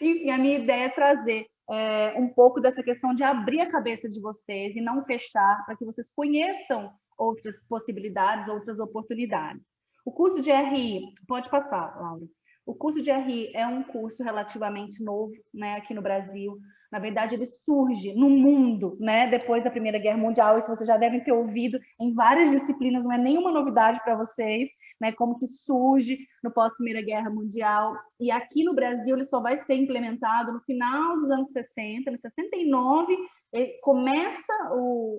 Enfim, a minha ideia é trazer um pouco dessa questão de abrir a cabeça de vocês e não fechar, para que vocês conheçam outras possibilidades, outras oportunidades. O curso de RI, pode passar, Laura. O curso de RI é um curso relativamente novo, né, aqui no Brasil. Na verdade, ele surge no mundo, né, depois da Primeira Guerra Mundial. Isso vocês já devem ter ouvido em várias disciplinas, não é nenhuma novidade para vocês, né, como que surge no pós-Primeira Guerra Mundial. E aqui no Brasil ele só vai ser implementado no final dos anos 60, em 69, começa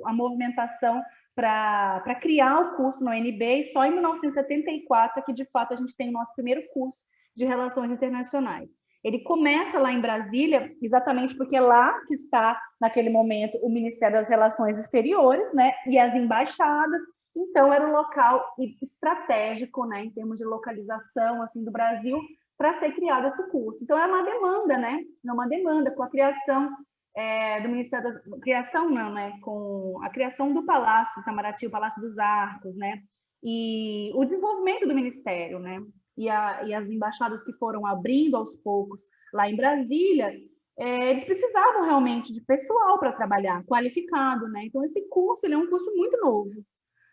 a movimentação para criar o curso no UNB, e só em 1974 que, de fato, a gente tem o nosso primeiro curso de Relações Internacionais. Ele começa lá em Brasília, exatamente porque é lá que está, naquele momento, o Ministério das Relações Exteriores, né, e as embaixadas. Então, era um local estratégico, né, em termos de localização assim, do Brasil, para ser criado esse curso. Então, é uma demanda, né? É uma demanda com a criação do Ministério da Criação, não, né? Com a criação do Palácio Itamaraty, o Palácio dos Arcos, né? E o desenvolvimento do Ministério, né? E as embaixadas que foram abrindo aos poucos lá em Brasília, eles precisavam realmente de pessoal para trabalhar, qualificado, né? Então, esse curso ele é um curso muito novo.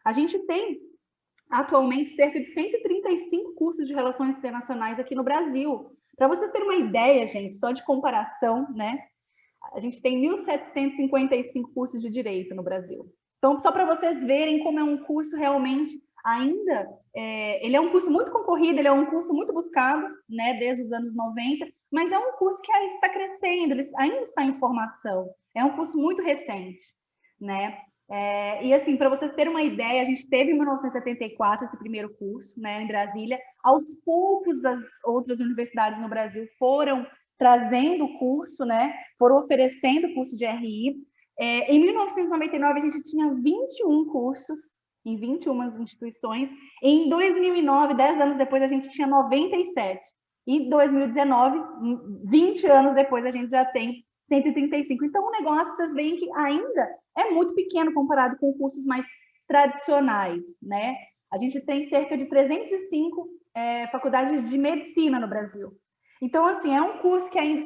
A gente tem, atualmente, cerca de 135 cursos de relações internacionais aqui no Brasil. Para vocês terem uma ideia, gente, só de comparação, né? A gente tem 1.755 cursos de direito no Brasil. Então, só para vocês verem como é um curso realmente ainda... ele é um curso muito concorrido, ele é um curso muito buscado, né, desde os anos 90, mas é um curso que ainda está crescendo, ele ainda está em formação. É um curso muito recente, né? E assim, para vocês terem uma ideia, a gente teve em 1974 esse primeiro curso, né, em Brasília. Aos poucos, as outras universidades no Brasil foram trazendo o curso, né, foram oferecendo o curso de RI. Em 1999, a gente tinha 21 cursos em 21 instituições. Em 2009, 10 anos depois, a gente tinha 97. E em 2019, 20 anos depois, a gente já tem 135. Então, o negócio, vocês veem que ainda é muito pequeno comparado com cursos mais tradicionais, né? A gente tem cerca de 305 faculdades de medicina no Brasil. Então, assim, é um curso que ainda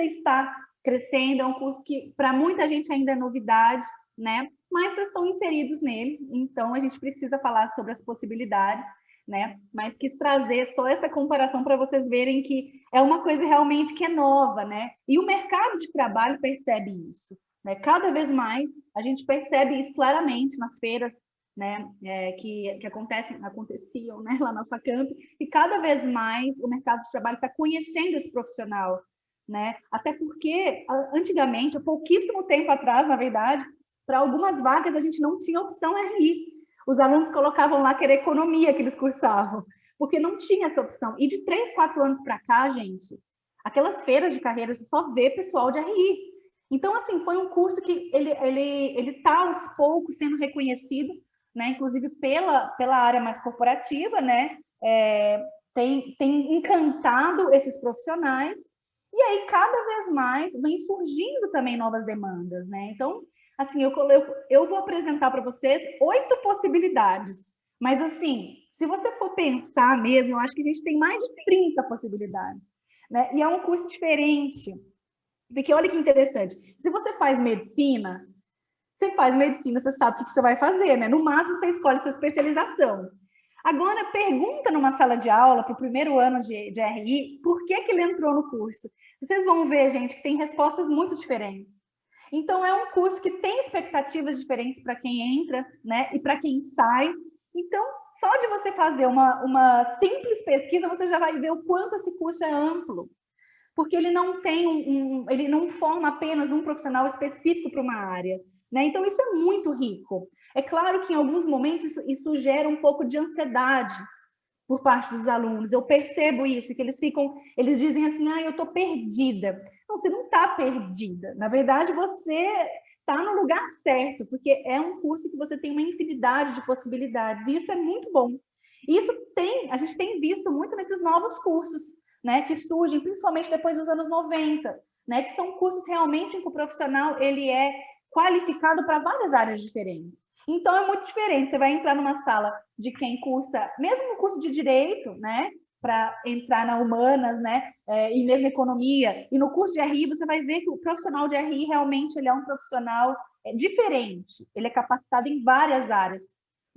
está crescendo, é um curso que para muita gente ainda é novidade, né? Mas vocês estão inseridos nele, então a gente precisa falar sobre as possibilidades, né? Mas quis trazer só essa comparação para vocês verem que é uma coisa realmente que é nova, né? E o mercado de trabalho percebe isso, né? Cada vez mais a gente percebe isso claramente nas feiras, né, que aconteciam, né, lá na Facamp, e cada vez mais o mercado de trabalho está conhecendo esse profissional, né? Até porque antigamente, há pouquíssimo tempo atrás, na verdade, para algumas vagas a gente não tinha opção RI. Os alunos colocavam lá que era economia que eles cursavam, porque não tinha essa opção. E de 3, 4 anos para cá, gente, aquelas feiras de carreira, você só vê pessoal de RI. Então, assim, foi um curso que ele está aos poucos sendo reconhecido, né? Inclusive pela área mais corporativa, né? Tem encantado esses profissionais, e aí cada vez mais vem surgindo também novas demandas, né? Então, assim, eu vou apresentar para vocês 8 possibilidades, mas assim, se você for pensar mesmo, eu acho que a gente tem mais de 30 possibilidades, né? E é um curso diferente, porque olha que interessante, se você faz medicina, você sabe o que você vai fazer, né? No máximo, você escolhe sua especialização. Agora, pergunta numa sala de aula para o primeiro ano de RI, por que ele entrou no curso? Vocês vão ver, gente, que tem respostas muito diferentes. Então, é um curso que tem expectativas diferentes para quem entra, né? E para quem sai. Então, só de você fazer uma simples pesquisa, você já vai ver o quanto esse curso é amplo. Porque ele não tem ele não forma apenas um profissional específico para uma área, né? Então, isso é muito rico. É claro que, em alguns momentos, isso gera um pouco de ansiedade por parte dos alunos. Eu percebo isso, que eles dizem assim, eu estou perdida. Não, você não está perdida. Na verdade, você está no lugar certo, porque é um curso que você tem uma infinidade de possibilidades, e isso é muito bom. Isso a gente tem visto muito nesses novos cursos, né, que surgem, principalmente depois dos anos 90, né, que são cursos realmente em que o profissional ele é qualificado para várias áreas diferentes. Então, é muito diferente. Você vai entrar numa sala de quem cursa, mesmo no curso de Direito, né? para entrar na humanas, né? E mesmo economia. E no curso de RI você vai ver que o profissional de RI realmente ele é um profissional diferente. Ele é capacitado em várias áreas,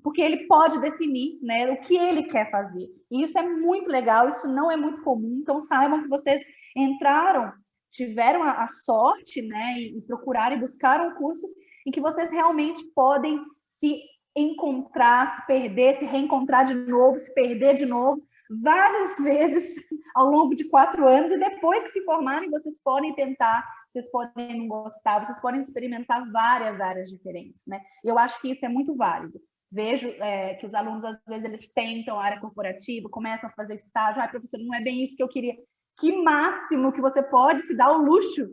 porque ele pode definir, né, o que ele quer fazer. E isso é muito legal, isso não é muito comum. Então saibam que vocês entraram, tiveram a sorte, né, e procuraram e buscaram um curso em que vocês realmente podem se encontrar, se perder, se reencontrar de novo, se perder de novo, várias vezes ao longo de 4 anos, e depois que se formarem, vocês podem tentar, vocês podem não gostar, vocês podem experimentar várias áreas diferentes, né? E eu acho que isso é muito válido. Vejo que os alunos, às vezes, eles tentam a área corporativa, começam a fazer estágio, professor, não é bem isso que eu queria. Que máximo que você pode se dar o luxo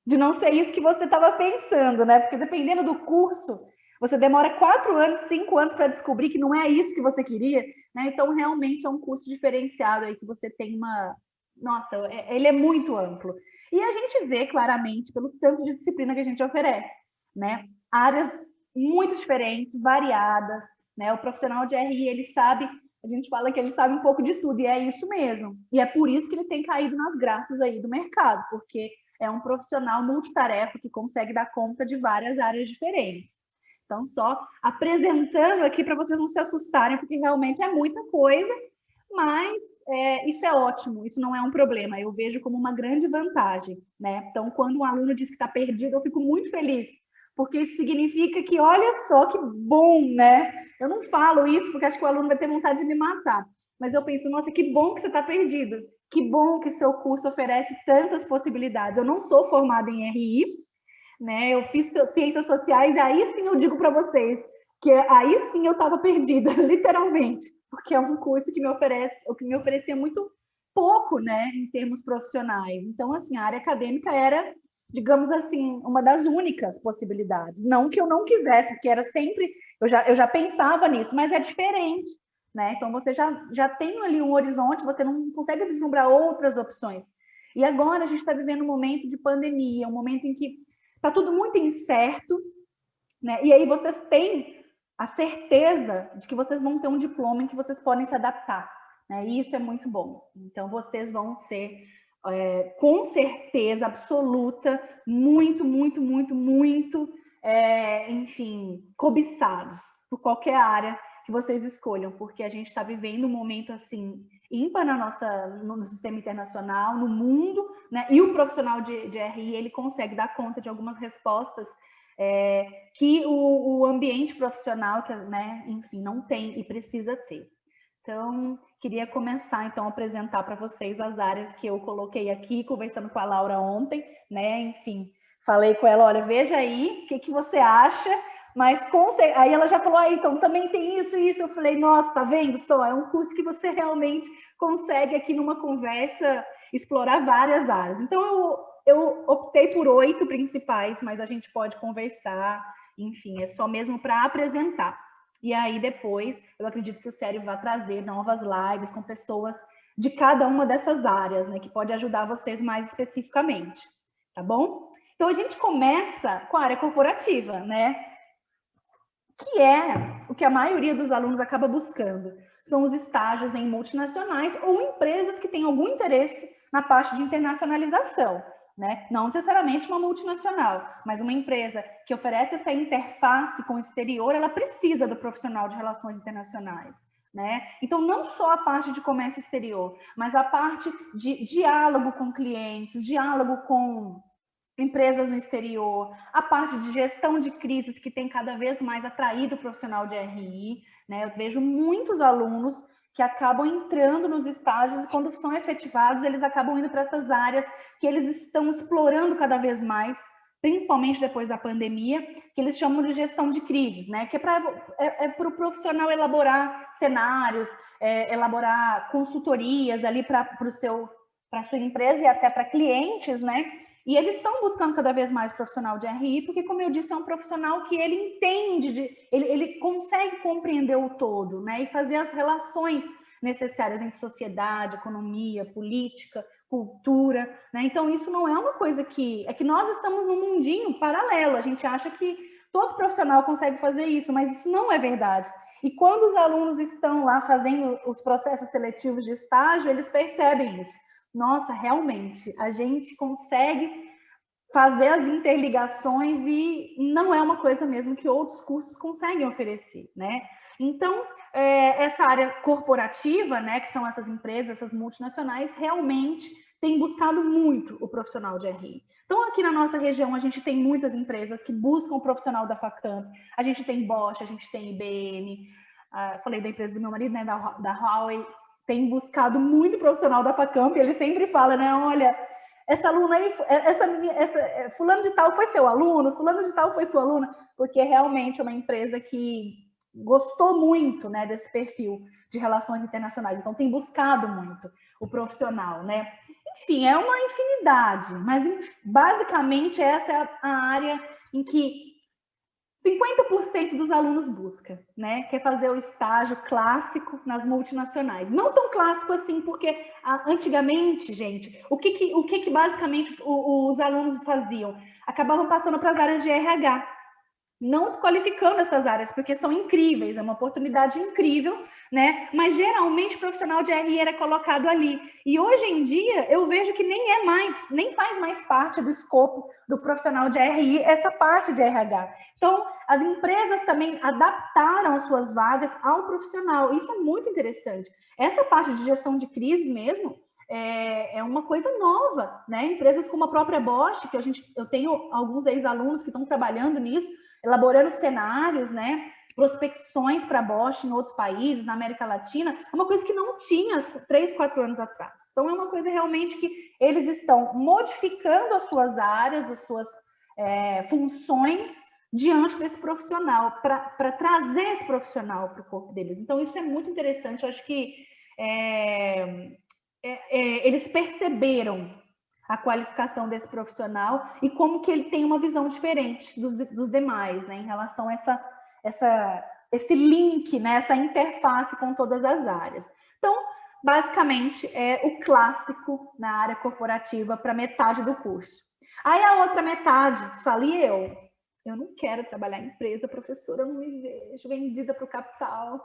de não ser isso que você estava pensando, né? Porque dependendo do curso, você demora 4 anos, 5 anos para descobrir que não é isso que você queria, né? Então, realmente é um curso diferenciado aí, que você tem uma... Nossa, ele é muito amplo. E a gente vê claramente pelo tanto de disciplina que a gente oferece, né? Áreas muito diferentes, variadas, né? O profissional de RI, ele sabe... A gente fala que ele sabe um pouco de tudo, e é isso mesmo. E é por isso que ele tem caído nas graças aí do mercado, porque é um profissional multitarefa que consegue dar conta de várias áreas diferentes. Então, só apresentando aqui para vocês não se assustarem, porque realmente é muita coisa, mas isso é ótimo, isso não é um problema, eu vejo como uma grande vantagem, né? Então, quando um aluno diz que está perdido, eu fico muito feliz, porque isso significa que, olha só que bom, né? Eu não falo isso porque acho que o aluno vai ter vontade de me matar, mas eu penso, nossa, que bom que você está perdido, que bom que seu curso oferece tantas possibilidades. Eu não sou formada em RI, né? Eu fiz ciências sociais, e aí sim eu digo para vocês que aí sim eu estava perdida, literalmente, porque é um curso que me oferece, o que me oferecia muito pouco, né, em termos profissionais. Então, assim, a área acadêmica era, digamos assim, uma das únicas possibilidades. Não que eu não quisesse, porque era sempre, eu já pensava nisso, mas é diferente, né? Então, você já tem ali um horizonte, você não consegue vislumbrar outras opções. E agora a gente está vivendo um momento de pandemia, um momento em que está tudo muito incerto, né? E aí vocês têm a certeza de que vocês vão ter um diploma em que vocês podem se adaptar, né? E isso é muito bom. Então, vocês vão ser, com certeza absoluta, muito, muito, muito, muito, enfim, cobiçados por qualquer área que vocês escolham, porque a gente está vivendo um momento, assim, ímpar no sistema internacional, no mundo, né? E o profissional de RI, ele consegue dar conta de algumas respostas que o ambiente profissional, que, né, enfim, não tem e precisa ter. Então, queria começar, então, a apresentar para vocês as áreas que eu coloquei aqui, conversando com a Laura ontem, né, enfim, falei com ela, olha, veja aí, o que você acha, mas aí ela já falou, então, também tem isso e isso, eu falei, nossa, tá vendo só, é um curso que você realmente consegue aqui numa conversa explorar várias áreas. Então, eu optei por 8 principais, mas a gente pode conversar, enfim, é só mesmo para apresentar. E aí, depois, eu acredito que o Sério vai trazer novas lives com pessoas de cada uma dessas áreas, né, que pode ajudar vocês mais especificamente, tá bom? Então, a gente começa com a área corporativa, né, que é o que a maioria dos alunos acaba buscando. São os estágios em multinacionais ou empresas que têm algum interesse na parte de internacionalização, né? Não necessariamente uma multinacional, mas uma empresa que oferece essa interface com o exterior, ela precisa do profissional de relações internacionais, né? Então, não só a parte de comércio exterior, mas a parte de diálogo com clientes, diálogo com empresas no exterior, a parte de gestão de crises que tem cada vez mais atraído o profissional de RI, né? Eu vejo muitos alunos que acabam entrando nos estágios e quando são efetivados, eles acabam indo para essas áreas que eles estão explorando cada vez mais, principalmente depois da pandemia, que eles chamam de gestão de crises, né? Que é para o profissional elaborar cenários, elaborar consultorias ali para a sua empresa e até para clientes, né? E eles estão buscando cada vez mais profissional de RI, porque, como eu disse, é um profissional que ele entende, ele consegue compreender o todo, né? E fazer as relações necessárias em sociedade, economia, política, cultura, né? Então, isso não é uma coisa que... É que nós estamos num mundinho paralelo, a gente acha que todo profissional consegue fazer isso, mas isso não é verdade. E quando os alunos estão lá fazendo os processos seletivos de estágio, eles percebem isso. Nossa, realmente, a gente consegue fazer as interligações e não é uma coisa mesmo que outros cursos conseguem oferecer, né? Então, essa área corporativa, né, que são essas empresas, essas multinacionais, realmente tem buscado muito o profissional de RI. Então, aqui na nossa região, a gente tem muitas empresas que buscam o profissional da Facamp. A gente tem Bosch, a gente tem IBM, falei da empresa do meu marido, né, da Huawei, tem buscado muito profissional da Facamp. Ele sempre fala, né, olha, essa aluna aí, fulano de tal foi seu aluno, fulano de tal foi sua aluna, porque realmente é uma empresa que gostou muito, né, desse perfil de relações internacionais. Então, tem buscado muito o profissional, né? Enfim, é uma infinidade, mas basicamente essa é a área em que 50% dos alunos busca, né? Quer fazer o estágio clássico nas multinacionais. Não tão clássico assim, porque antigamente, gente, o que basicamente os alunos faziam? Acabavam passando para as áreas de RH, não desqualificando essas áreas, porque são incríveis, é uma oportunidade incrível, né? Mas geralmente o profissional de RI era colocado ali. E hoje em dia eu vejo que nem faz mais parte do escopo do profissional de RI essa parte de RH. Então, as empresas também adaptaram as suas vagas ao profissional. Isso é muito interessante. Essa parte de gestão de crise mesmo, é uma coisa nova, né? Empresas como a própria Bosch, que eu tenho alguns ex-alunos que estão trabalhando nisso, elaborando cenários, né? Prospecções para a Bosch em outros países, na América Latina, é uma coisa que não tinha 3, 4 anos atrás. Então, é uma coisa realmente que eles estão modificando as suas áreas, as suas funções diante desse profissional, para trazer esse profissional para o corpo deles. Então, isso é muito interessante. Eu acho que eles perceberam a qualificação desse profissional e como que ele tem uma visão diferente dos demais, né, em relação a esse link, né, essa interface com todas as áreas. Então, basicamente, é o clássico na área corporativa para metade do curso. Aí a outra metade, falei eu não quero trabalhar em empresa, professora, eu não me vejo vendida para o capital.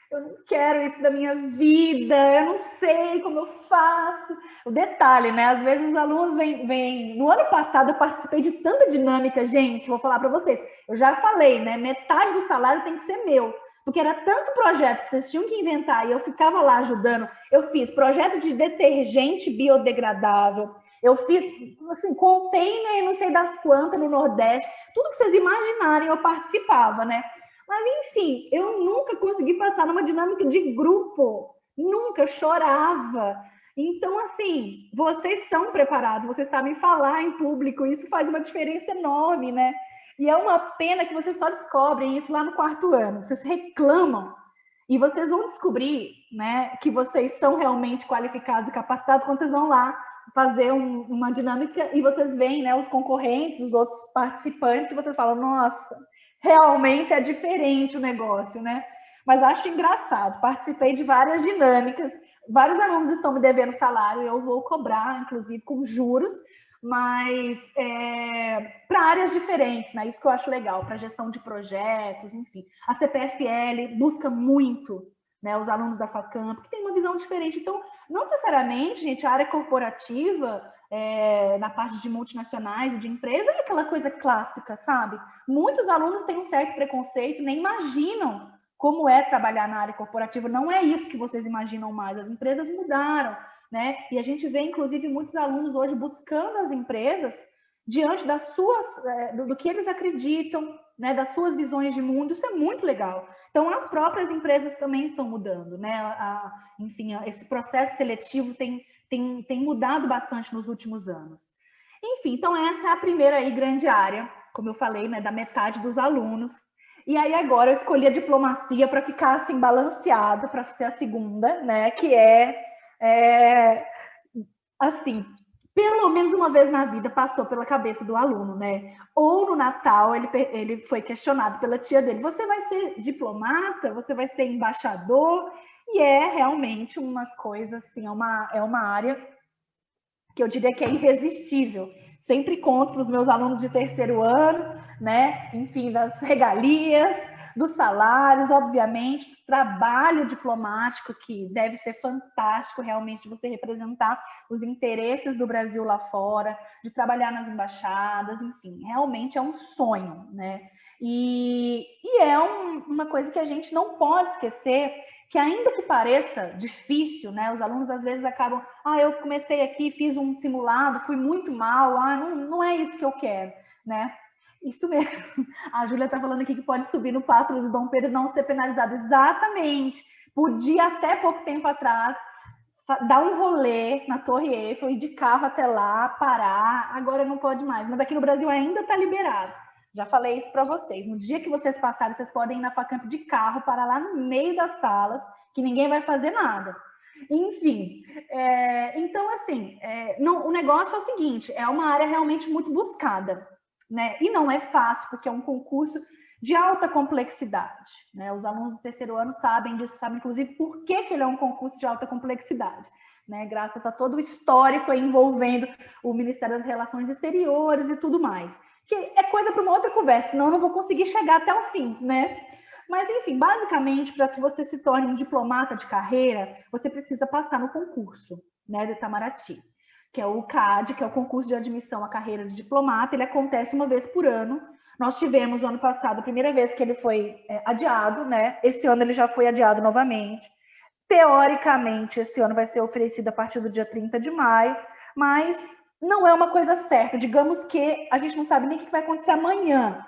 Eu não quero isso da minha vida, eu não sei como eu faço. O detalhe, né? Às vezes os alunos vêm... No ano passado eu participei de tanta dinâmica, gente, vou falar para vocês. Eu já falei, né? Metade do salário tem que ser meu. Porque era tanto projeto que vocês tinham que inventar e eu ficava lá ajudando. Eu fiz projeto de detergente biodegradável. Eu fiz, assim, container não sei das quantas no Nordeste. Tudo que vocês imaginarem eu participava, né? Mas, enfim, eu nunca consegui passar numa dinâmica de grupo. Nunca, eu chorava. Então, assim, vocês são preparados, vocês sabem falar em público, isso faz uma diferença enorme, né? E é uma pena que vocês só descobrem isso lá no 4º ano. Vocês reclamam e vocês vão descobrir, né, que vocês são realmente qualificados e capacitados quando vocês vão lá fazer uma dinâmica e vocês veem, né, os concorrentes, os outros participantes, e vocês falam, nossa, realmente é diferente o negócio, né? Mas acho engraçado, participei de várias dinâmicas, vários alunos estão me devendo salário, eu vou cobrar, inclusive, com juros, mas para áreas diferentes, né? Isso que eu acho legal, para gestão de projetos, enfim. A CPFL busca muito, né, os alunos da Facamp, que tem uma visão diferente. Então, não necessariamente, gente, a área corporativa, na parte de multinacionais e de empresas, é aquela coisa clássica, sabe? Muitos alunos têm um certo preconceito, nem imaginam como é trabalhar na área corporativa. Não é isso que vocês imaginam mais. As empresas mudaram, né? E a gente vê, inclusive, muitos alunos hoje buscando as empresas diante das suas, do que eles acreditam, né? Das suas visões de mundo. Isso é muito legal. Então, as próprias empresas também estão mudando, né? Enfim, esse processo seletivo tem mudado bastante nos últimos anos. Enfim, então essa é a primeira aí grande área, como eu falei, né, da metade dos alunos. E aí agora eu escolhi a diplomacia para ficar assim balanceado, para ser a segunda, né, que assim, pelo menos uma vez na vida passou pela cabeça do aluno, né? Ou no Natal ele foi questionado pela tia dele, você vai ser diplomata? Você vai ser embaixador? E é realmente uma coisa assim, é uma área que eu diria que é irresistível. Sempre conto para os meus alunos de 3º ano, né? Enfim, das regalias, dos salários, obviamente, do trabalho diplomático, que deve ser fantástico realmente você representar os interesses do Brasil lá fora, de trabalhar nas embaixadas, enfim, realmente é um sonho, né? E é uma coisa que a gente não pode esquecer, que ainda que pareça difícil, né? Os alunos às vezes acabam, eu comecei aqui, fiz um simulado, fui muito mal, não é isso que eu quero, né? Isso mesmo. A Júlia está falando aqui que pode subir no pássaro do Dom Pedro e não ser penalizado. Exatamente. Podia até pouco tempo atrás dar um rolê na Torre Eiffel, ir de carro até lá, parar. Agora não pode mais. Mas aqui no Brasil ainda está liberado. Já falei isso para vocês. No dia que vocês passarem, vocês podem ir na Facamp de carro, parar lá no meio das salas, que ninguém vai fazer nada. Enfim, então, assim, o negócio é o seguinte, é uma área realmente muito buscada, né? E não é fácil, porque é um concurso de alta complexidade, né? Os alunos do terceiro ano sabem disso, sabem, inclusive, por que ele é um concurso de alta complexidade, né? Graças a todo o histórico envolvendo o Ministério das Relações Exteriores e tudo mais. Que é coisa para uma outra conversa, senão eu não vou conseguir chegar até o fim, né? Mas, enfim, basicamente, para que você se torne um diplomata de carreira, você precisa passar no concurso, né, do Itamaraty, que é o CAD, que é o concurso de admissão à carreira de diplomata. Ele acontece uma vez por ano. Nós tivemos, no ano passado, a primeira vez que ele foi adiado, né? Esse ano ele já foi adiado novamente. Teoricamente, esse ano vai ser oferecido a partir do dia 30 de maio, mas não é uma coisa certa. Digamos que a gente não sabe nem o que vai acontecer amanhã,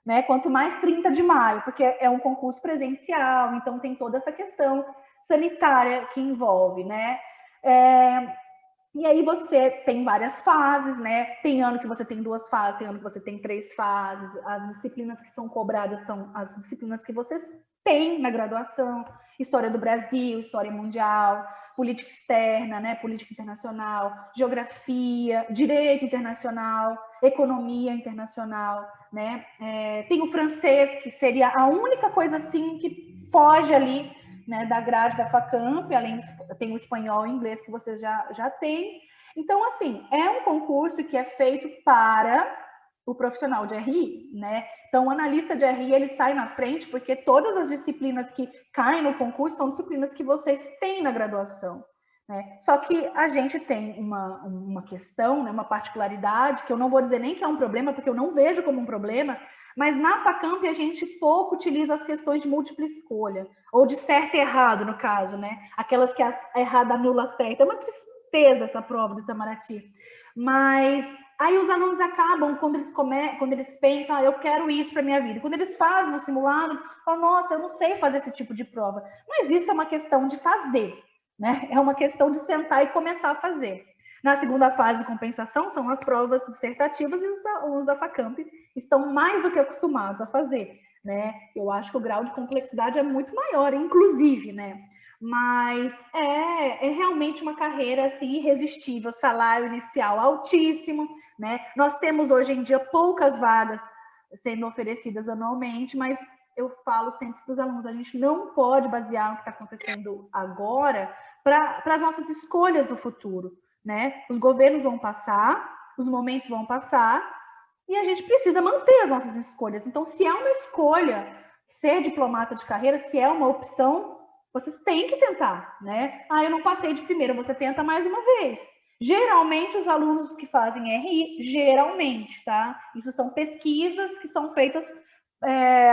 né? Quanto mais 30 de maio, porque é um concurso presencial, então tem toda essa questão sanitária que envolve, né? E aí você tem várias fases, né? Tem ano que você tem 2 fases, tem ano que você tem 3 fases. As disciplinas que são cobradas são as disciplinas que vocês têm na graduação: História do Brasil, História Mundial, Política Externa, né? Política Internacional, Geografia, Direito Internacional, Economia Internacional, né? Tem o francês, que seria a única coisa assim que foge ali, né, da grade da Facamp, além tem o espanhol e o inglês que vocês já têm. Então, assim, é um concurso que é feito para o profissional de RI, né? Então, o analista de RI, ele sai na frente porque todas as disciplinas que caem no concurso são disciplinas que vocês têm na graduação, né? Só que a gente tem uma questão, né, uma particularidade, que eu não vou dizer nem que é um problema, porque eu não vejo como um problema, mas na Facamp a gente pouco utiliza as questões de múltipla escolha, ou de certo e errado, no caso, né? Aquelas que a errada anula a certa. É uma tristeza essa prova do Itamaraty. Mas aí os alunos acabam, quando eles pensam, eu quero isso para minha vida. Quando eles fazem o simulado, falam, nossa, eu não sei fazer esse tipo de prova. Mas isso é uma questão de fazer, né? É uma questão de sentar e começar a fazer. Na segunda fase de compensação, são as provas dissertativas, e os alunos da Facamp estão mais do que acostumados a fazer, né? Eu acho que o grau de complexidade é muito maior, inclusive, né? Mas é realmente uma carreira assim, irresistível, salário inicial altíssimo, né? Nós temos hoje em dia poucas vagas sendo oferecidas anualmente, mas eu falo sempre para os alunos, a gente não pode basear o que está acontecendo agora para as nossas escolhas do futuro, né? Os governos vão passar, os momentos vão passar, e a gente precisa manter as nossas escolhas. Então, se é uma escolha ser diplomata de carreira, se é uma opção, vocês têm que tentar, né? Eu não passei de primeira, você tenta mais uma vez. Geralmente, os alunos que fazem RI, geralmente, tá? Isso são pesquisas que são feitas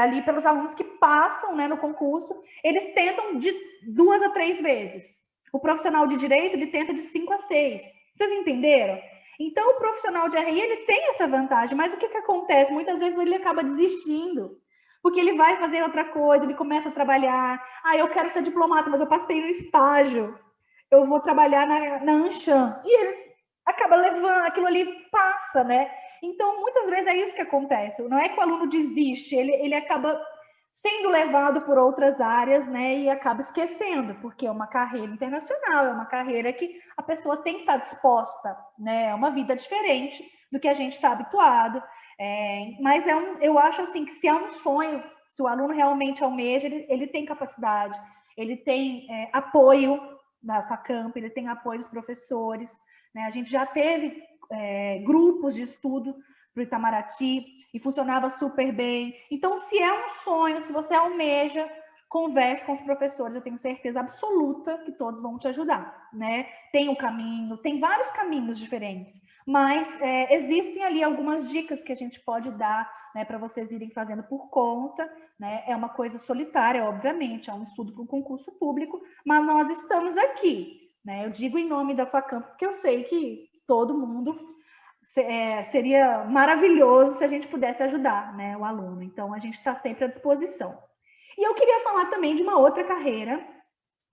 ali pelos alunos que passam, né, no concurso, eles tentam de 2 a 3 vezes. O profissional de direito, ele tenta de 5 a 6. Vocês entenderam? Então, o profissional de RI, ele tem essa vantagem, mas o que acontece? Muitas vezes ele acaba desistindo, porque ele vai fazer outra coisa, ele começa a trabalhar. Eu quero ser diplomata, mas eu passei no estágio. Eu vou trabalhar na Anshan. E ele acaba levando, aquilo ali passa, né? Então, muitas vezes é isso que acontece. Não é que o aluno desiste, ele acaba sendo levado por outras áreas, né, e acaba esquecendo, porque é uma carreira internacional, é uma carreira que a pessoa tem que estar disposta, né, é uma vida diferente do que a gente está habituado, mas eu acho assim que se é um sonho, se o aluno realmente almeja, ele tem capacidade, ele tem apoio da Facamp, ele tem apoio dos professores, né, a gente já teve grupos de estudo para o Itamaraty e funcionava super bem. Então, se é um sonho, se você almeja, converse com os professores, eu tenho certeza absoluta que todos vão te ajudar, né? Tem o caminho, tem vários caminhos diferentes, mas existem ali algumas dicas que a gente pode dar, né, para vocês irem fazendo por conta, né? É uma coisa solitária, obviamente, é um estudo para um concurso público, mas nós estamos aqui, né? Eu digo em nome da Facamp, porque eu sei que todo mundo seria maravilhoso se a gente pudesse ajudar, né, o aluno. Então, a gente está sempre à disposição. E eu queria falar também de uma outra carreira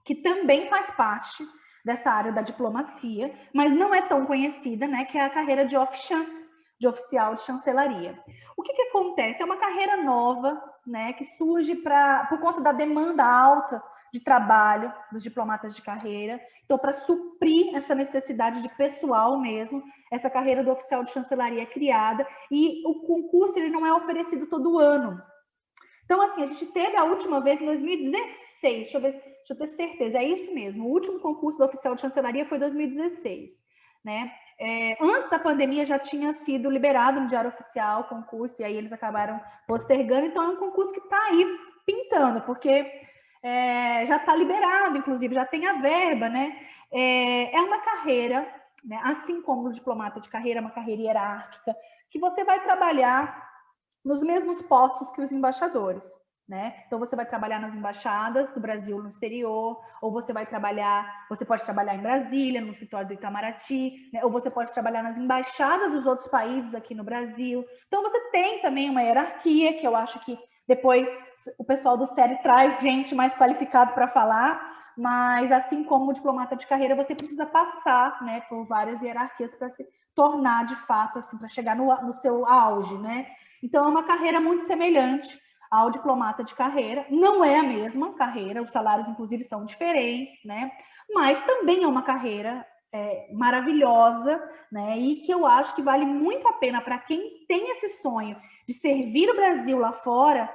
que também faz parte dessa área da diplomacia, mas não é tão conhecida, né, que é a carreira de Ofchan, de oficial de chancelaria. O que acontece? É uma carreira nova, né, que surge por conta da demanda alta de trabalho dos diplomatas de carreira. Então, para suprir essa necessidade de pessoal mesmo, essa carreira do oficial de chancelaria é criada e o concurso ele não é oferecido todo ano. Então, assim, a gente teve a última vez em 2016, deixa eu ter certeza, é isso mesmo, o último concurso do oficial de chancelaria foi em 2016, né? Antes da pandemia já tinha sido liberado no Diário Oficial o concurso, e aí eles acabaram postergando, então é um concurso que está aí pintando, porque já está liberado, inclusive, já tem a verba, né? É uma carreira, né, assim como o diplomata de carreira, é uma carreira hierárquica, que você vai trabalhar nos mesmos postos que os embaixadores, né? Então, você vai trabalhar nas embaixadas do Brasil no exterior, ou você pode trabalhar em Brasília, no escritório do Itamaraty, né? Ou você pode trabalhar nas embaixadas dos outros países aqui no Brasil. Então, você tem também uma hierarquia, que eu acho que depois o pessoal do SERI traz gente mais qualificado para falar, mas assim como o diplomata de carreira, você precisa passar, né, por várias hierarquias para se tornar, de fato, assim, para chegar no seu auge, né? Então, é uma carreira muito semelhante ao diplomata de carreira. Não é a mesma carreira, os salários, inclusive, são diferentes, né? Mas também é uma carreira maravilhosa, né? E que eu acho que vale muito a pena para quem tem esse sonho de servir o Brasil lá fora.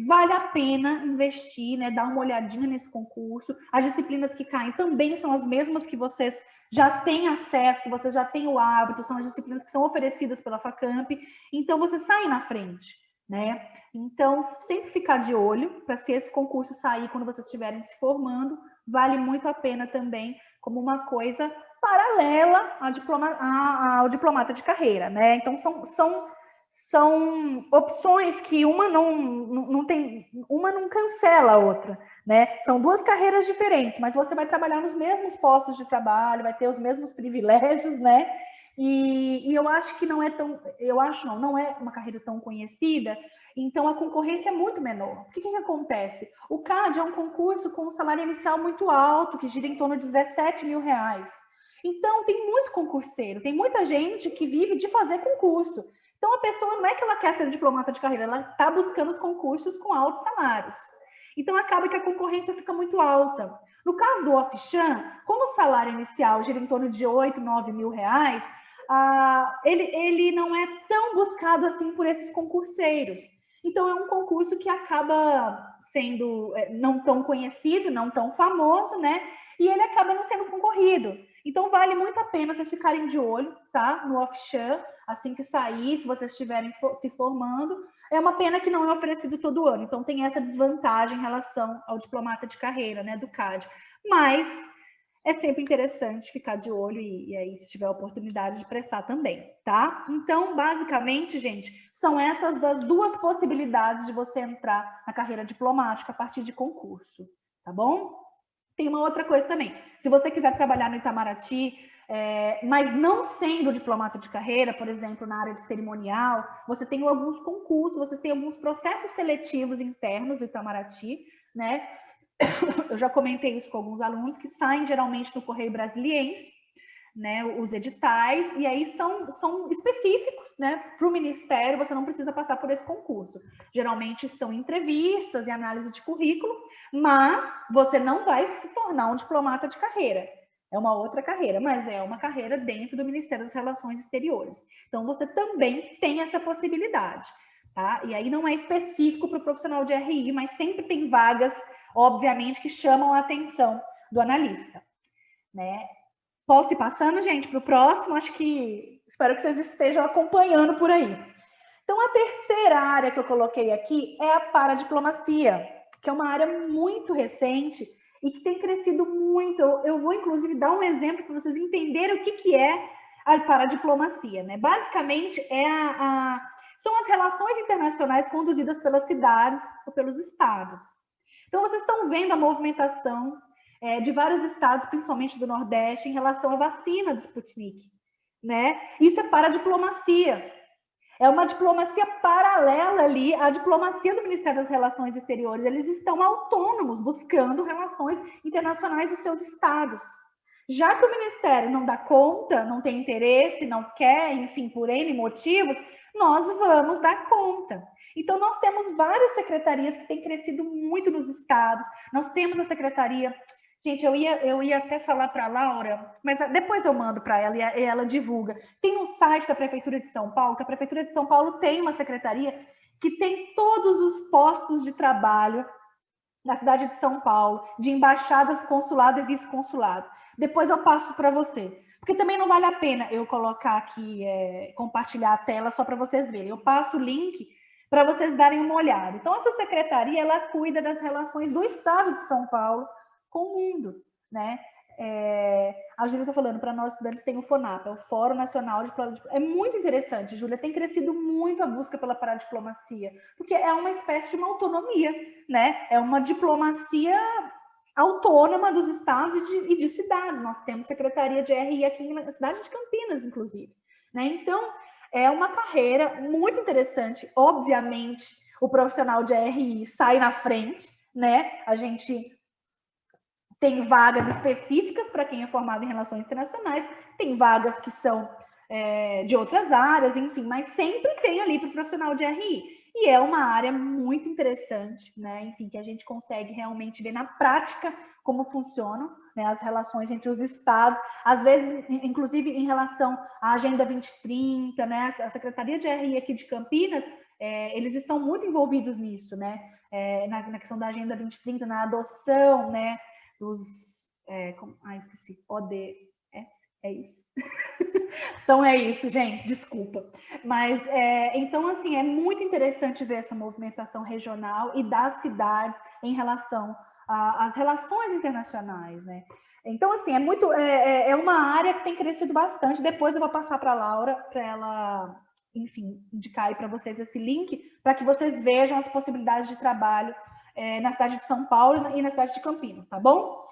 Vale a pena investir, né? Dar uma olhadinha nesse concurso. As disciplinas que caem também são as mesmas que vocês já têm acesso, que vocês já têm o hábito, são as disciplinas que são oferecidas pela Facamp, então você sai na frente, né? Então, sempre ficar de olho para se esse concurso sair quando vocês estiverem se formando, vale muito a pena também como uma coisa paralela ao diplomata de carreira, né? Então, são opções que uma não cancela a outra, né? São duas carreiras diferentes, mas você vai trabalhar nos mesmos postos de trabalho, vai ter os mesmos privilégios, né? E eu acho que não é uma carreira tão conhecida, então a concorrência é muito menor. O que acontece? O CAD é um concurso com um salário inicial muito alto, que gira em torno de R$17 mil. Então, tem muito concurseiro, tem muita gente que vive de fazer concurso. Então, a pessoa não é que ela quer ser diplomata de carreira, ela está buscando os concursos com altos salários. Então, acaba que a concorrência fica muito alta. No caso do Ofchan, como o salário inicial gira em torno de R$8, R$9 mil, ele não é tão buscado assim por esses concurseiros. Então, é um concurso que acaba sendo não tão conhecido, não tão famoso, né? E ele acaba não sendo concorrido. Então, vale muito a pena vocês ficarem de olho, tá? No Ofchan, assim que sair, se vocês estiverem se formando. É uma pena que não é oferecido todo ano. Então, tem essa desvantagem em relação ao diplomata de carreira, né? Do CAD. Mas é sempre interessante ficar de olho e aí, se tiver a oportunidade de prestar também, tá? Então, basicamente, gente, são essas das duas possibilidades de você entrar na carreira diplomática a partir de concurso, tá bom? Tem uma outra coisa também. Se você quiser trabalhar no Itamaraty, mas não sendo diplomata de carreira, por exemplo, na área de cerimonial, você tem alguns concursos, você tem alguns processos seletivos internos do Itamaraty, né? Eu já comentei isso com alguns alunos que saem geralmente no Correio Brasiliense, né, os editais, e aí são específicos, né, para o Ministério, você não precisa passar por esse concurso. Geralmente são entrevistas e análise de currículo, mas você não vai se tornar um diplomata de carreira. É uma outra carreira, mas é uma carreira dentro do Ministério das Relações Exteriores. Então, você também tem essa possibilidade, tá? E aí não é específico para o profissional de RI, mas sempre tem vagas, obviamente, que chamam a atenção do analista, né? Posso ir passando, gente, para o próximo? Acho que Espero que vocês estejam acompanhando por aí. Então, a terceira área que eu coloquei aqui é a paradiplomacia, que é uma área muito recente e que tem crescido muito. Eu vou, inclusive, dar um exemplo para vocês entenderem o que é a paradiplomacia, né? Basicamente, são as relações internacionais conduzidas pelas cidades ou pelos estados. Então, vocês estão vendo a movimentação de vários estados, principalmente do Nordeste, em relação à vacina do Sputnik, né? Isso é paradiplomacia. É uma diplomacia paralela ali à diplomacia do Ministério das Relações Exteriores. Eles estão autônomos, buscando relações internacionais dos seus estados. Já que o Ministério não dá conta, não tem interesse, não quer, enfim, por N motivos, nós vamos dar conta. Então, nós temos várias secretarias que têm crescido muito nos estados. Nós temos a secretaria... Gente, eu ia até falar para a Laura, mas depois eu mando para ela e ela divulga. Tem um site da Prefeitura de São Paulo, que a Prefeitura de São Paulo tem uma secretaria que tem todos os postos de trabalho na cidade de São Paulo, de embaixadas, consulado e vice-consulado. Depois eu passo para você, porque também não vale a pena eu colocar aqui, compartilhar a tela só para vocês verem. Eu passo o link para vocês darem uma olhada. Então, essa secretaria, ela cuida das relações do estado de São Paulo com o mundo, né? A Júlia está falando, para nós estudantes tem o FONAP, é o Fórum Nacional de Paradiplomacia. É muito interessante, Júlia, tem crescido muito a busca pela paradiplomacia, porque é uma espécie de uma autonomia, né? É uma diplomacia autônoma dos estados e de cidades. Nós temos secretaria de RI aqui na cidade de Campinas, inclusive, né? Então, é uma carreira muito interessante. Obviamente, o profissional de RI sai na frente, né? A gente tem vagas específicas para quem é formado em relações internacionais, tem vagas que são de outras áreas, enfim, mas sempre tem ali para o profissional de RI. E é uma área muito interessante, né? Enfim, que a gente consegue realmente ver na prática como funcionam, né, as relações entre os estados, às vezes, inclusive, em relação à Agenda 2030, né? A Secretaria de RI aqui de Campinas, eles estão muito envolvidos nisso, né? Na questão da Agenda 2030, na adoção, né? Esqueci, ODS, é isso. Então é isso, gente, desculpa. Mas, então, assim, é muito interessante ver essa movimentação regional e das cidades em relação às relações internacionais, né? Então, assim, é uma área que tem crescido bastante. Depois eu vou passar para a Laura, para ela, enfim, indicar aí para vocês esse link, para que vocês vejam as possibilidades de trabalho na cidade de São Paulo e na cidade de Campinas, tá bom?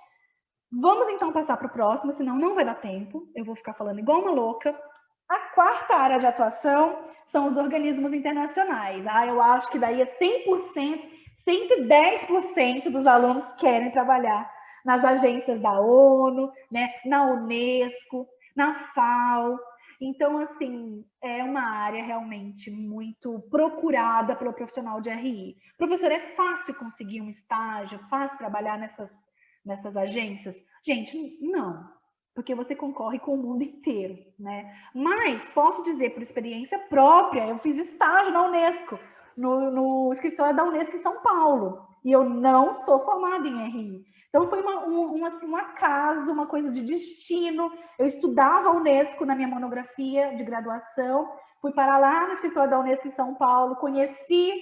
Vamos então passar para o próximo, senão não vai dar tempo. Eu vou ficar falando igual uma louca. A quarta área de atuação são os organismos internacionais. Eu acho que daí é 100%, 110% dos alunos querem trabalhar nas agências da ONU, né, na Unesco, na FAO. Então, assim, é uma área realmente muito procurada pelo profissional de RI. Professor, é fácil conseguir um estágio, fácil trabalhar nessas agências? Gente, não, porque você concorre com o mundo inteiro, né? Mas posso dizer por experiência própria, eu fiz estágio na Unesco, no escritório da Unesco em São Paulo, e eu não sou formada em RI. Então foi um acaso, uma coisa de destino. Eu estudava a Unesco na minha monografia de graduação, fui para lá no escritório da Unesco em São Paulo, conheci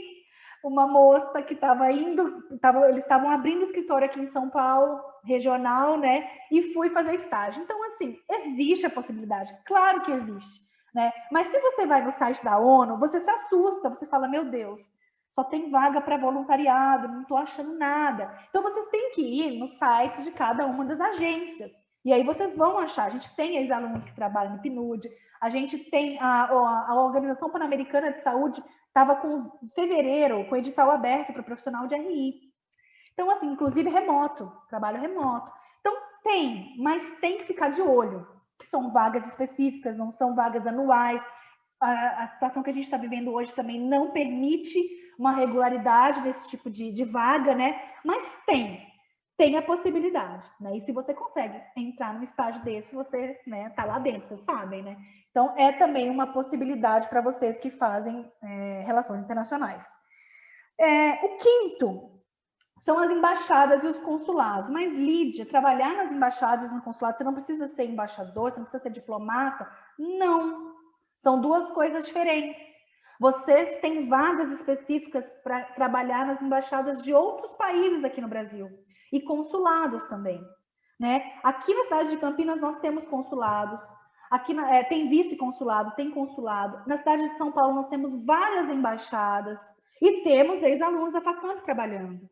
uma moça que estava eles estavam abrindo escritório aqui em São Paulo, regional, né? E fui fazer estágio. Então, assim, existe a possibilidade, claro que existe, né? Mas se você vai no site da ONU, você se assusta, você fala, meu Deus, só tem vaga para voluntariado, não estou achando nada. Então, vocês têm que ir nos sites de cada uma das agências. E aí vocês vão achar. A gente tem ex-alunos que trabalham no PNUD, a gente tem a Organização Pan-Americana de Saúde, estava com fevereiro, com o edital aberto para profissional de RI. Então, assim, inclusive remoto, trabalho remoto. Então, mas tem que ficar de olho, que são vagas específicas, não são vagas anuais. A situação que a gente está vivendo hoje também não permite uma regularidade nesse tipo de vaga, né? Mas tem a possibilidade, né? E se você consegue entrar num estágio desse, você, né, tá lá dentro, vocês sabem, né? Então, é também uma possibilidade para vocês que fazem relações internacionais. O quinto são as embaixadas e os consulados. Mas, Lídia, trabalhar nas embaixadas e no consulado, você não precisa ser embaixador, você não precisa ser diplomata? Não. São duas coisas diferentes. Vocês têm vagas específicas para trabalhar nas embaixadas de outros países aqui no Brasil e consulados também, né? Aqui na cidade de Campinas nós temos consulados, aqui tem vice-consulado, tem consulado. Na cidade de São Paulo nós temos várias embaixadas e temos ex-alunos da Facamp trabalhando.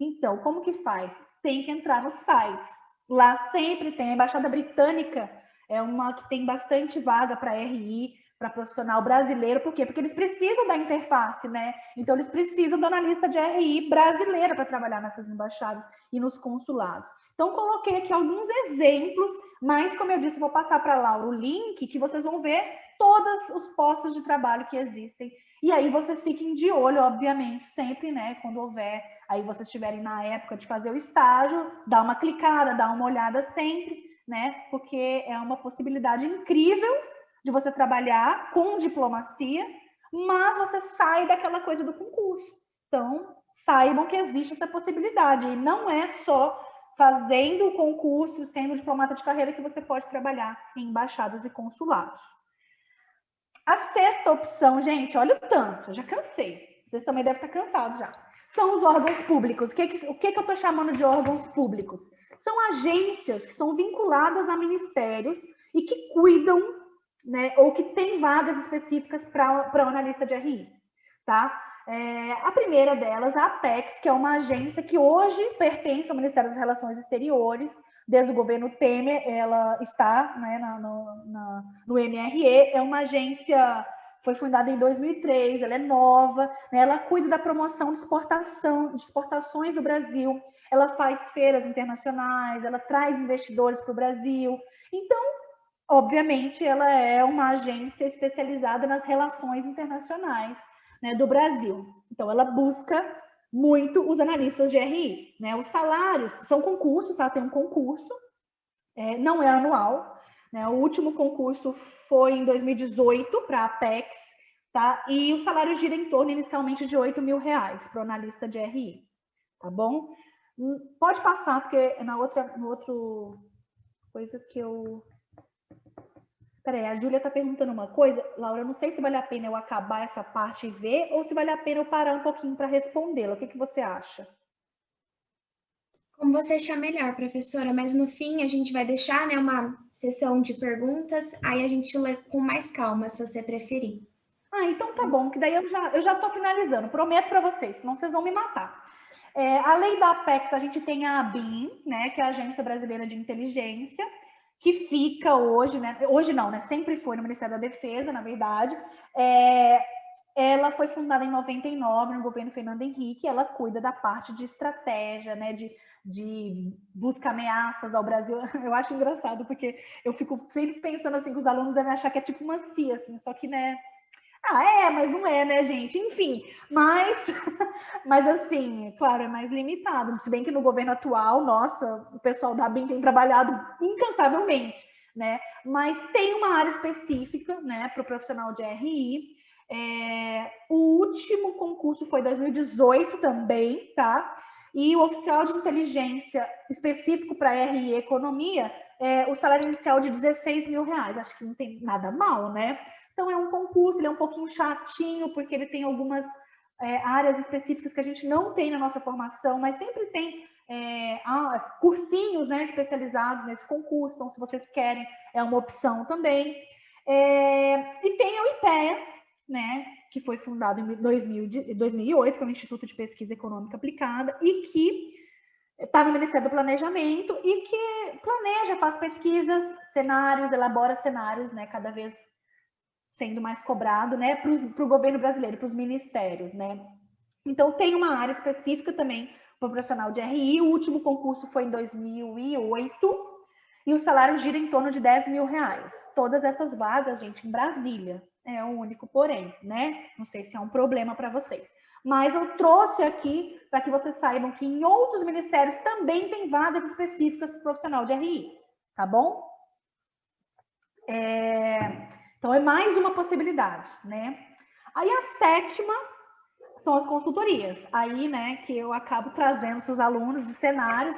Então, como que faz? Tem que entrar nos sites. Lá sempre tem. A Embaixada Britânica é uma que tem bastante vaga para RI, para profissional brasileiro. Por quê? Porque eles precisam da interface, né? Então, eles precisam do analista de RI brasileiro para trabalhar nessas embaixadas e nos consulados. Então, coloquei aqui alguns exemplos, mas, como eu disse, vou passar para a Laura o link que vocês vão ver todos os postos de trabalho que existem. E aí, vocês fiquem de olho, obviamente, sempre, né? Quando houver, aí vocês estiverem na época de fazer o estágio, dá uma clicada, dá uma olhada sempre, né? Porque é uma possibilidade incrível de você trabalhar com diplomacia, mas você sai daquela coisa do concurso. Então, saibam que existe essa possibilidade. E não é só fazendo o concurso, sendo diplomata de carreira, que você pode trabalhar em embaixadas e consulados. A sexta opção, gente, olha o tanto, eu já cansei. Vocês também devem estar cansados já. São os órgãos públicos. O que eu estou chamando de órgãos públicos? São agências que são vinculadas a ministérios e que cuidam, né, ou que têm vagas específicas para o analista de RI, tá? A primeira delas, a Apex, que é uma agência que hoje pertence ao Ministério das Relações Exteriores. Desde o governo Temer, ela está, né, no MRE, é uma agência, foi fundada em 2003, ela é nova, né, ela cuida da promoção de exportações do Brasil, ela faz feiras internacionais, ela traz investidores para o Brasil. Então, obviamente, ela é uma agência especializada nas relações internacionais, né, do Brasil. Então, ela busca muito os analistas de RI, né? Os salários são concursos, tá? Tem um concurso, não é anual, né? O último concurso foi em 2018 para a Apex, tá? E o salário gira em torno inicialmente de R$8.000 para o analista de RI, tá bom? Pode passar, porque no outro coisa que eu... Peraí, a Júlia está perguntando uma coisa. Laura, eu não sei se vale a pena eu acabar essa parte e ver, ou se vale a pena eu parar um pouquinho para respondê-la. O que você acha? Como você achar melhor, professora, mas no fim a gente vai deixar, né, uma sessão de perguntas, aí a gente lê com mais calma, se você preferir. Então tá bom, que daí eu já estou finalizando. Prometo para vocês, senão vocês vão me matar. Além da Apex, a gente tem a ABIN, né, que é a Agência Brasileira de Inteligência, que fica hoje, né? Hoje não, né? Sempre foi no Ministério da Defesa, na verdade. Ela foi fundada em 99 no governo Fernando Henrique. Ela cuida da parte de estratégia, né? De busca ameaças ao Brasil. Eu acho engraçado, porque eu fico sempre pensando assim que os alunos devem achar que é tipo uma CIA, assim, só que, né? Mas não é, né, gente? Enfim, mas assim, claro, é mais limitado. Se bem que no governo atual, nossa, o pessoal da ABIN tem trabalhado incansavelmente, né? Mas tem uma área específica, né, para o profissional de RI. O último concurso foi em 2018 também, tá? E o oficial de inteligência específico para RI e economia, o salário inicial de R$16.000. Acho que não tem nada mal, né? Então, é um concurso, ele é um pouquinho chatinho, porque ele tem algumas áreas específicas que a gente não tem na nossa formação, mas sempre tem cursinhos, né, especializados nesse concurso. Então, se vocês querem, é uma opção também. E tem o IPEA, né, que foi fundado em 2008, que é o Instituto de Pesquisa Econômica Aplicada, e que está no Ministério do Planejamento e que planeja, faz pesquisas, cenários, elabora cenários, né, cada vez sendo mais cobrado, né, para o governo brasileiro, para os ministérios, né. Então, tem uma área específica também para o profissional de RI. O último concurso foi em 2008 e o salário gira em torno de R$10.000. Todas essas vagas, gente, em Brasília. É o único porém, né? Não sei se é um problema para vocês. Mas eu trouxe aqui para que vocês saibam que em outros ministérios também tem vagas específicas para o profissional de RI, tá bom? Então, é mais uma possibilidade, né? Aí, a sétima são as consultorias. Aí, né, que eu acabo trazendo para os alunos de cenários.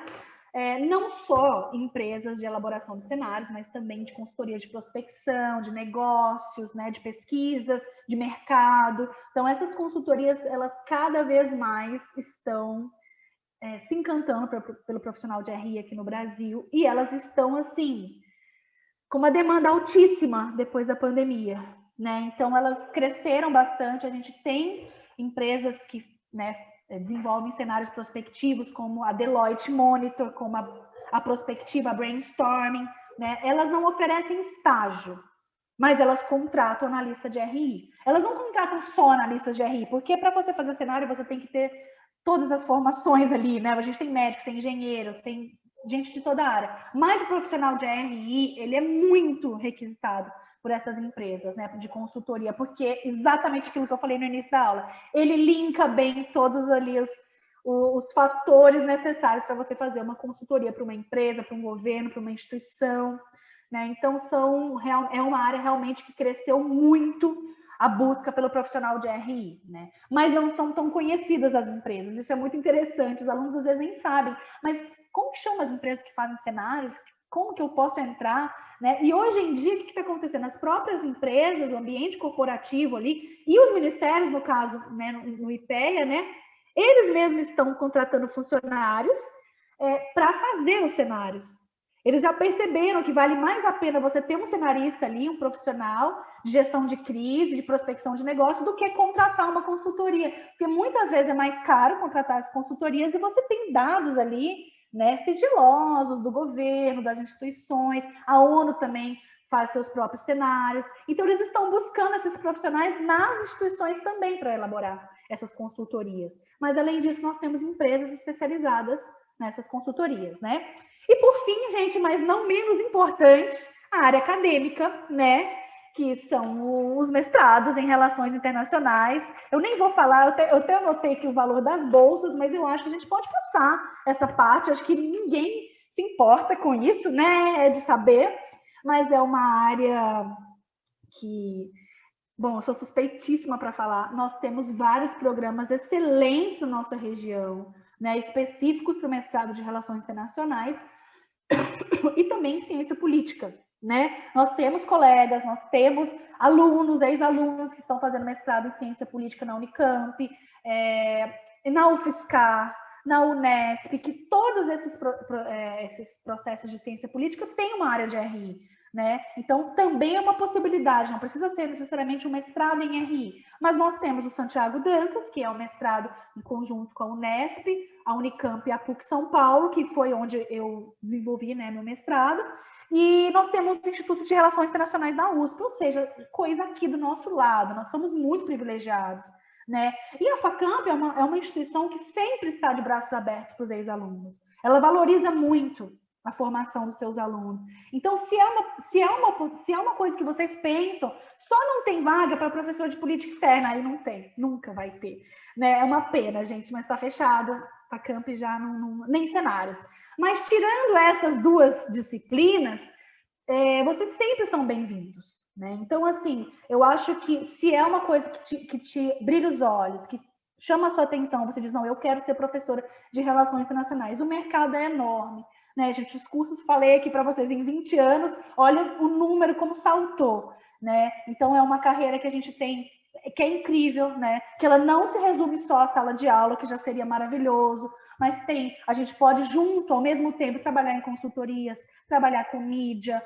não só empresas de elaboração de cenários, mas também de consultoria de prospecção, de negócios, né, de pesquisas, de mercado. Então, essas consultorias, elas cada vez mais estão se encantando pelo profissional de RI aqui no Brasil, e elas estão, assim, com uma demanda altíssima depois da pandemia, né? Então, elas cresceram bastante, a gente tem empresas que, né, desenvolvem cenários prospectivos, como a Deloitte Monitor, como a Prospectiva, a Brainstorming, né? Elas não oferecem estágio, mas elas contratam analista de RI. Elas não contratam só analistas de RI, porque para você fazer cenário, você tem que ter todas as formações ali, né? A gente tem médico, tem engenheiro, tem gente de toda a área. Mas o profissional de RI, ele é muito requisitado por essas empresas, né, de consultoria, porque exatamente aquilo que eu falei no início da aula, ele linka bem todos ali os fatores necessários para você fazer uma consultoria para uma empresa, para um governo, para uma instituição, né? Então é uma área realmente que cresceu muito a busca pelo profissional de RI, né? Mas não são tão conhecidas as empresas, isso é muito interessante, os alunos às vezes nem sabem, mas como que chamam as empresas que fazem cenários? Como que eu posso entrar? Né? E hoje em dia, o que está acontecendo? As próprias empresas, o ambiente corporativo ali, e os ministérios, no caso, né, no IPEA, né, eles mesmos estão contratando funcionários para fazer os cenários. Eles já perceberam que vale mais a pena você ter um cenarista ali, um profissional de gestão de crise, de prospecção de negócio, do que contratar uma consultoria. Porque muitas vezes é mais caro contratar as consultorias e você tem dados ali, né, sigilosos do governo, das instituições, a ONU também faz seus próprios cenários. Então, eles estão buscando esses profissionais nas instituições também para elaborar essas consultorias. Mas, além disso, nós temos empresas especializadas nessas consultorias, né? E, por fim, gente, mas não menos importante, a área acadêmica, né? Que são os mestrados em relações internacionais. Eu nem vou falar, eu até anotei aqui o valor das bolsas, mas eu acho que a gente pode passar essa parte, acho que ninguém se importa com isso, né, de saber, mas é uma área que, bom, eu sou suspeitíssima para falar, nós temos vários programas excelentes na nossa região, né, específicos para o mestrado de relações internacionais e também em ciência política. Né? Nós temos colegas, nós temos alunos, ex-alunos que estão fazendo mestrado em ciência política na Unicamp, na UFSCar, na Unesp, que todos esses processos de ciência política têm uma área de RI. Né? Então, também é uma possibilidade, não precisa ser necessariamente um mestrado em RI, mas nós temos o Santiago Dantas, que é um mestrado em conjunto com a Unesp, a Unicamp e a PUC São Paulo, que foi onde eu desenvolvi, né, meu mestrado, e nós temos o Instituto de Relações Internacionais da USP, ou seja, coisa aqui do nosso lado, nós somos muito privilegiados. Né? E a FACAMP é uma instituição que sempre está de braços abertos para os ex-alunos, ela valoriza muito a formação dos seus alunos. Então, se é uma coisa que vocês pensam, só não tem vaga para professor de política externa, aí não tem, nunca vai ter. Né? É uma pena, gente, mas está fechado, a Camp já nem cenários. Mas tirando essas duas disciplinas, vocês sempre são bem-vindos. Né? Então, assim, eu acho que se é uma coisa que te brilha os olhos, que chama a sua atenção, você diz, não, eu quero ser professora de relações internacionais, o mercado é enorme. Né, gente, os cursos, falei aqui para vocês, em 20 anos, olha o número como saltou, né? Então, é uma carreira que a gente tem, que é incrível, né? Que ela não se resume só à sala de aula, que já seria maravilhoso, mas a gente pode junto, ao mesmo tempo, trabalhar em consultorias, trabalhar com mídia,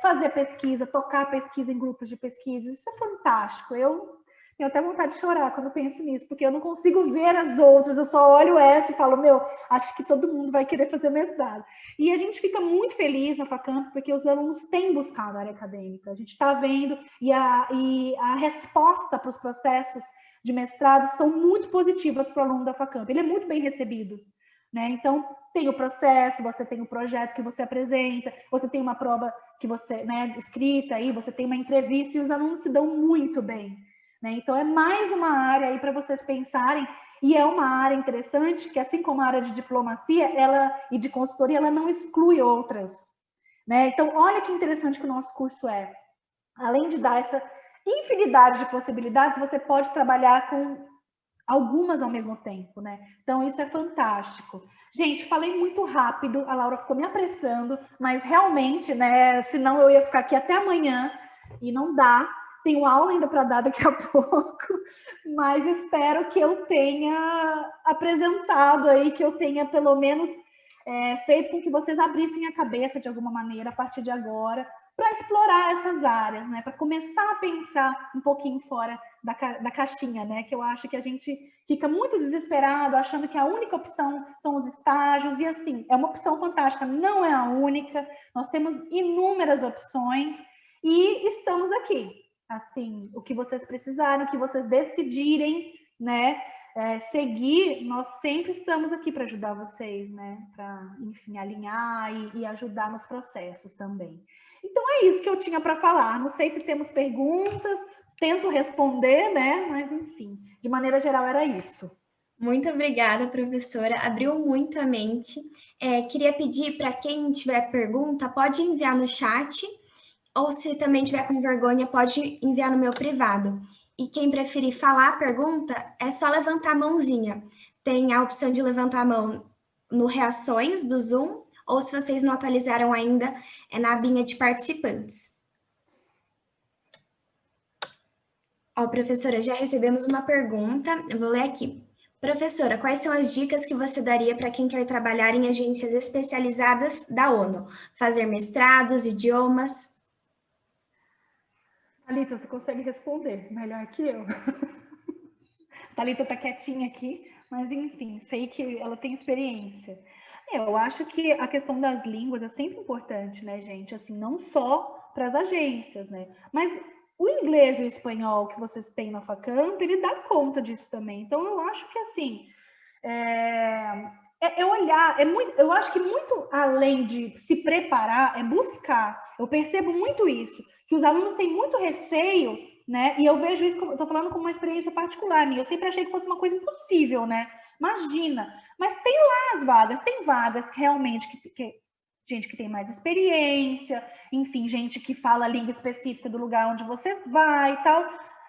fazer pesquisa, tocar pesquisa em grupos de pesquisa, isso é fantástico. Eu tenho até vontade de chorar quando penso nisso, porque eu não consigo ver as outras, eu só olho essa e falo, acho que todo mundo vai querer fazer mestrado. E a gente fica muito feliz na FACAMP, porque os alunos têm buscado a área acadêmica, a gente está vendo, e a resposta para os processos de mestrado são muito positivas para o aluno da FACAMP, ele é muito bem recebido. Né? Então, tem o processo, você tem o projeto que você apresenta, você tem uma prova que você, né, escrita aí, você tem uma entrevista e os alunos se dão muito bem. Né? Então, é mais uma área aí para vocês pensarem, e é uma área interessante que, assim como a área de diplomacia e de consultoria, ela não exclui outras. Né? Então, olha que interessante que o nosso curso é. Além de dar essa infinidade de possibilidades, você pode trabalhar com algumas ao mesmo tempo, né? Então, isso é fantástico. Gente, falei muito rápido, a Laura ficou me apressando, mas realmente, né, senão eu ia ficar aqui até amanhã e não dá. Tenho aula ainda para dar daqui a pouco, mas espero que eu tenha apresentado aí, que eu tenha pelo menos feito com que vocês abrissem a cabeça de alguma maneira a partir de agora para explorar essas áreas, né? Para começar a pensar um pouquinho fora da caixinha, né? Que eu acho que a gente fica muito desesperado, achando que a única opção são os estágios, e assim, é uma opção fantástica, não é a única, nós temos inúmeras opções e estamos aqui. Assim, o que vocês precisarem, o que vocês decidirem, né? Seguir, nós sempre estamos aqui para ajudar vocês, né? Para, enfim, alinhar e ajudar nos processos também. Então é isso que eu tinha para falar. Não sei se temos perguntas, tento responder, né? Mas enfim, de maneira geral era isso. Muito obrigada, professora. Abriu muito a mente. Queria pedir para quem tiver pergunta, pode enviar no chat, ou se também tiver com vergonha, pode enviar no meu privado. E quem preferir falar a pergunta, é só levantar a mãozinha. Tem a opção de levantar a mão no Reações do Zoom, ou se vocês não atualizaram ainda, é na abinha de participantes. Ó, professora, já recebemos uma pergunta, eu vou ler aqui. Professora, quais são as dicas que você daria para quem quer trabalhar em agências especializadas da ONU? Fazer mestrados, idiomas? Thalita, você consegue responder melhor que eu. Thalita está quietinha aqui, mas enfim, sei que ela tem experiência. Eu acho que a questão das línguas é sempre importante, né, gente? Assim, não só para as agências, né? Mas o inglês e o espanhol que vocês têm na Facamp, ele dá conta disso também. Então, eu acho que, assim, olhar, eu acho que muito além de se preparar, é buscar. Eu percebo muito isso, que os alunos têm muito receio, né? E eu vejo isso, eu tô falando com uma experiência particular minha. Eu sempre achei que fosse uma coisa impossível, né? Imagina. Mas tem lá as vagas, tem vagas que realmente gente que tem mais experiência, enfim, gente que fala a língua específica do lugar onde você vai e tal.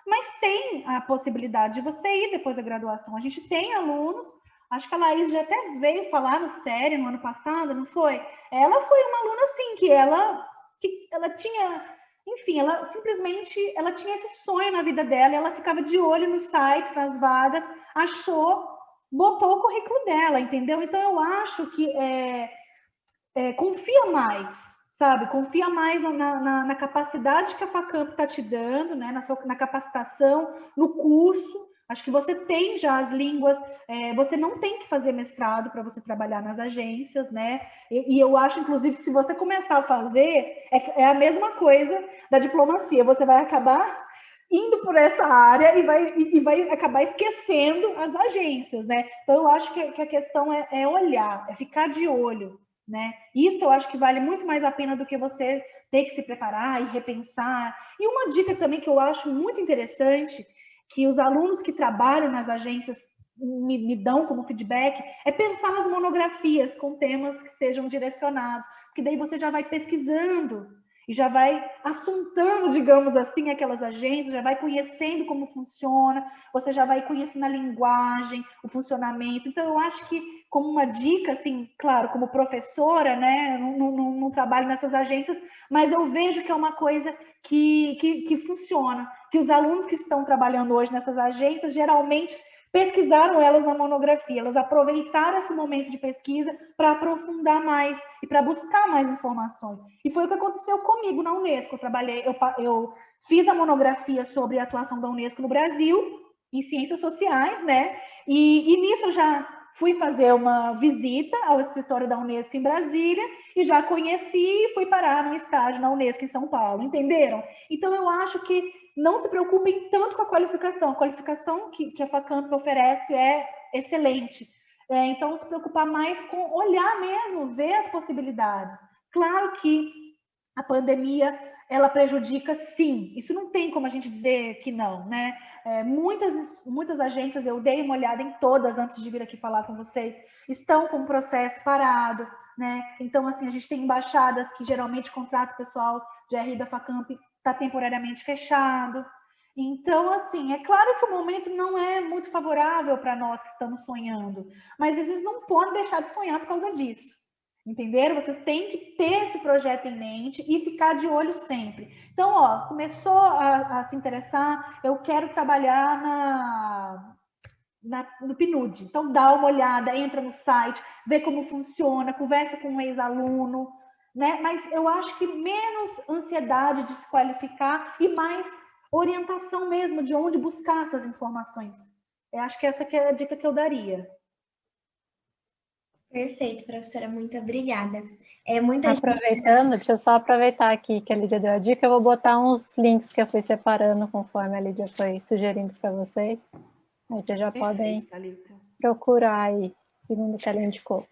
Mas tem a possibilidade de você ir depois da graduação. A gente tem alunos, acho que a Laís já até veio falar no Série no ano passado, não foi? Ela foi uma aluna assim, que ela tinha, enfim, ela simplesmente, ela tinha esse sonho na vida dela, e ela ficava de olho nos sites, nas vagas, achou, botou o currículo dela, entendeu? Então eu acho que confia mais, sabe? Confia mais na capacidade que a Facamp está te dando, né? Na capacitação, no curso. Acho que você tem já as línguas, você não tem que fazer mestrado para você trabalhar nas agências, né? E eu acho, inclusive, que se você começar a fazer, é a mesma coisa da diplomacia. Você vai acabar indo por essa área e vai acabar esquecendo as agências, né? Então, eu acho que a questão é olhar, é ficar de olho, né? Isso eu acho que vale muito mais a pena do que você ter que se preparar e repensar. E uma dica também que eu acho muito interessante, que os alunos que trabalham nas agências me dão como feedback, é pensar nas monografias com temas que sejam direcionados, porque daí você já vai pesquisando e já vai assuntando, digamos assim, aquelas agências, já vai conhecendo como funciona, você já vai conhecendo a linguagem, o funcionamento. Então, eu acho que, como uma dica, assim, claro, como professora, né, não trabalho nessas agências, mas eu vejo que é uma coisa que funciona, que os alunos que estão trabalhando hoje nessas agências, geralmente, pesquisaram elas na monografia, elas aproveitaram esse momento de pesquisa para aprofundar mais e para buscar mais informações. E foi o que aconteceu comigo na Unesco. Eu fiz a monografia sobre a atuação da Unesco no Brasil, em ciências sociais, né? E nisso eu já fui fazer uma visita ao escritório da Unesco em Brasília e já conheci e fui parar no estágio na Unesco em São Paulo, entenderam? Então, eu acho que não se preocupem tanto com a qualificação que a Facamp oferece é excelente. Então, se preocupar mais com olhar mesmo, ver as possibilidades. Claro que a pandemia, ela prejudica, sim. Isso não tem como a gente dizer que não, né? Muitas agências, eu dei uma olhada em todas antes de vir aqui falar com vocês, estão com o processo parado, né? Então, assim, a gente tem embaixadas que geralmente contratam o pessoal de RI da Facamp, está temporariamente fechado. Então, assim, é claro que o momento não é muito favorável para nós que estamos sonhando, mas vocês não podem deixar de sonhar por causa disso. Entenderam? Vocês têm que ter esse projeto em mente e ficar de olho sempre. Então, ó, começou a se interessar, eu quero trabalhar no PNUD. Então, dá uma olhada, entra no site, vê como funciona, conversa com um ex-aluno, né? Mas eu acho que menos ansiedade de se qualificar e mais orientação mesmo de onde buscar essas informações. Eu acho que essa que é a dica que eu daria. Perfeito, professora, muito obrigada. Muita gente... Aproveitando, deixa eu só aproveitar aqui que a Lídia deu a dica, eu vou botar uns links que eu fui separando conforme a Lídia foi sugerindo para vocês. Aí vocês já podem procurar aí, segundo o que ela indicou.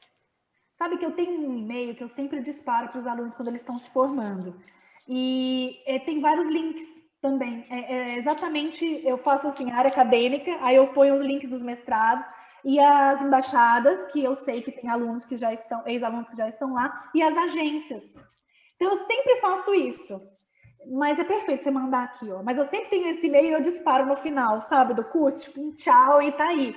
Sabe que eu tenho um e-mail que eu sempre disparo para os alunos quando eles estão se formando. E tem vários links também. Exatamente, eu faço assim, área acadêmica, aí eu ponho os links dos mestrados e as embaixadas, que eu sei que tem alunos que já estão, ex-alunos que já estão lá, e as agências. Então, eu sempre faço isso. Mas é perfeito você mandar aqui, ó. Mas eu sempre tenho esse e-mail e eu disparo no final, sabe, do curso, tipo, um tchau e tá aí.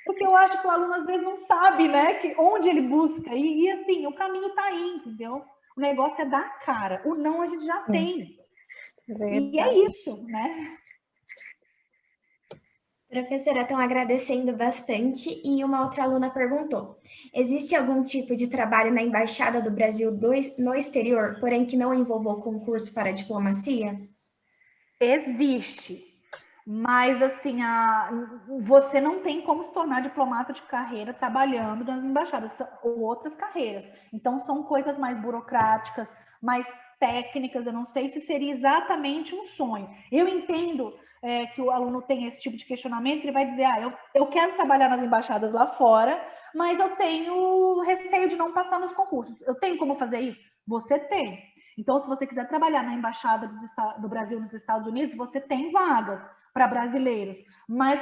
Porque eu acho que o aluno às vezes não sabe, né, onde ele busca. E assim, o caminho tá aí, entendeu? O negócio é dar cara. O não a gente já tem. E é isso, né? Professora, estão agradecendo bastante e uma outra aluna perguntou: existe algum tipo de trabalho na Embaixada do Brasil no exterior, porém que não envolva o concurso para a diplomacia? Existe, mas assim, você não tem como se tornar diplomata de carreira trabalhando nas embaixadas ou outras carreiras. Então, são coisas mais burocráticas, mais técnicas. Eu não sei se seria exatamente um sonho. Eu entendo que o aluno tem esse tipo de questionamento, ele vai dizer, eu quero trabalhar nas embaixadas lá fora, mas eu tenho receio de não passar nos concursos. Eu tenho como fazer isso? Você tem. Então, se você quiser trabalhar na Embaixada do Brasil nos Estados Unidos, você tem vagas para brasileiros, mas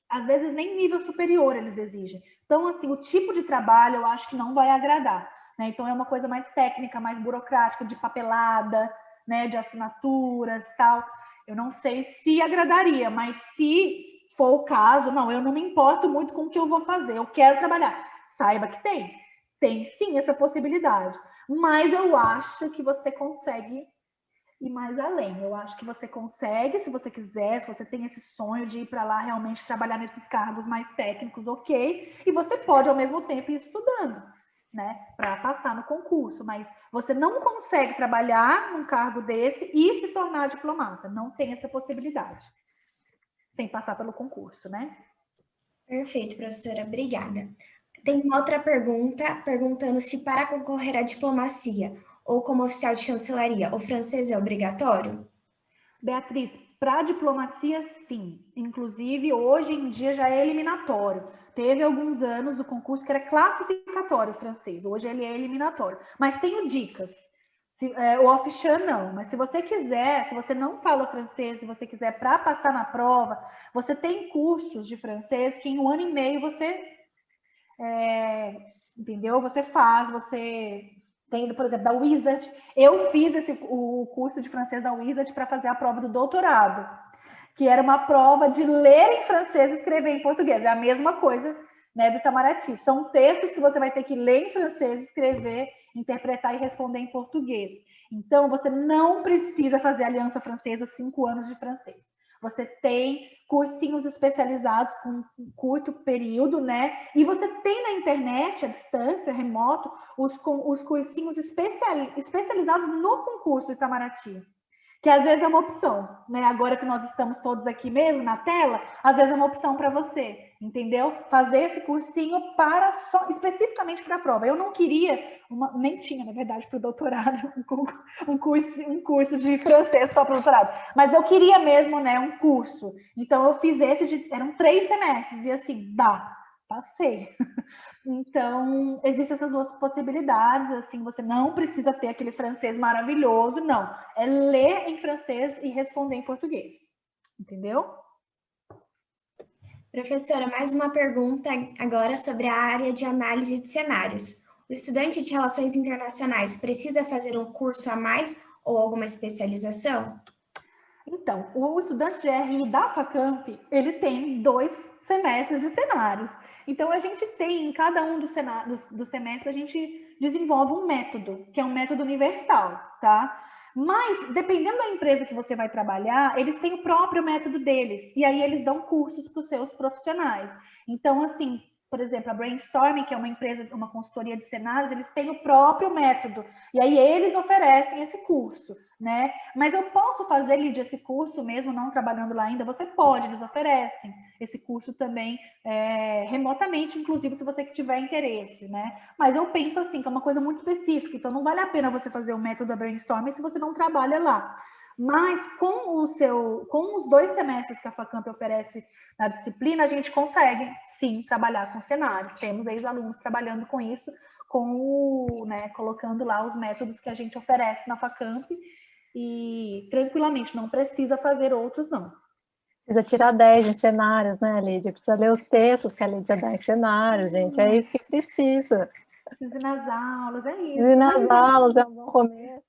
às vezes nem nível superior eles exigem. Então, assim, o tipo de trabalho eu acho que não vai agradar, né? Então, é uma coisa mais técnica, mais burocrática, de papelada, né, de assinaturas, tal. Eu não sei se agradaria, mas se for o caso, não, eu não me importo muito com o que eu vou fazer, eu quero trabalhar. Saiba que tem sim essa possibilidade, mas eu acho que você consegue ir mais além. Eu acho que você consegue, se você quiser, se você tem esse sonho de ir para lá realmente trabalhar nesses cargos mais técnicos, ok, e você pode ao mesmo tempo ir estudando, né, para passar no concurso, mas você não consegue trabalhar num cargo desse e se tornar diplomata, não tem essa possibilidade, sem passar pelo concurso, né? Perfeito, professora, obrigada. Tem uma outra pergunta, perguntando se para concorrer à diplomacia ou como oficial de chancelaria, o francês é obrigatório? Beatriz, para a diplomacia, sim. Inclusive, hoje em dia já é eliminatório. Teve alguns anos do concurso que era classificatório o francês. Hoje ele é eliminatório. Mas tenho dicas. O off-chan não. Mas se você quiser, se você não fala francês, se você quiser para passar na prova, você tem cursos de francês que em 1 ano e meio você... entendeu? Você faz, você... Tem, por exemplo, da Wizard. Eu fiz o curso de francês da Wizard para fazer a prova do doutorado, que era uma prova de ler em francês e escrever em português. É a mesma coisa, né, do Itamaraty. São textos que você vai ter que ler em francês, escrever, interpretar e responder em português. Então, você não precisa fazer aliança francesa 5 anos de francês. Você tem cursinhos especializados com um curto período, né? E você tem na internet, à distância, remoto, os cursinhos especializados no concurso do Itamaraty, que às vezes é uma opção, né? Agora que nós estamos todos aqui mesmo na tela, às vezes é uma opção para você, entendeu? Fazer esse cursinho especificamente para a prova. Eu não queria, nem tinha, na verdade, para o doutorado, um curso de francês só para o doutorado, mas eu queria mesmo, né, um curso. Então eu fiz eram 3 semestres, e assim, passei. Então, existem essas 2 possibilidades, assim, você não precisa ter aquele francês maravilhoso, não. É ler em francês e responder em português, entendeu? Professora, mais uma pergunta agora sobre a área de análise de cenários. O estudante de Relações Internacionais precisa fazer um curso a mais ou alguma especialização? Então, o estudante de RI da Facamp, ele tem 2 semestres de cenários. Então, a gente tem, em cada um dos semestres, a gente desenvolve um método, que é um método universal, tá? Mas, dependendo da empresa que você vai trabalhar, eles têm o próprio método deles. E aí, eles dão cursos para os seus profissionais. Então, assim, por exemplo, a Brainstorming, que é uma empresa, uma consultoria de cenários, eles têm o próprio método. E aí, eles oferecem esse curso, né? Mas eu posso fazer, Lídia, esse curso mesmo não trabalhando lá ainda? Você pode, eles oferecem esse curso também remotamente, inclusive se você tiver interesse, né? Mas eu penso assim, que é uma coisa muito específica, então não vale a pena você fazer o método da Brainstorming se você não trabalha lá. Mas com os 2 semestres que a Facamp oferece na disciplina, a gente consegue, sim, trabalhar com cenário. Temos ex-alunos trabalhando com isso, colocando lá os métodos que a gente oferece na Facamp e tranquilamente, não precisa fazer outros, não. Precisa tirar 10 em cenários, né, Lídia? Precisa ler os textos que a Lídia dá em cenários, gente. É isso que precisa. Precisa ir nas aulas, é isso. Precisa ir nas aulas, é um bom começo.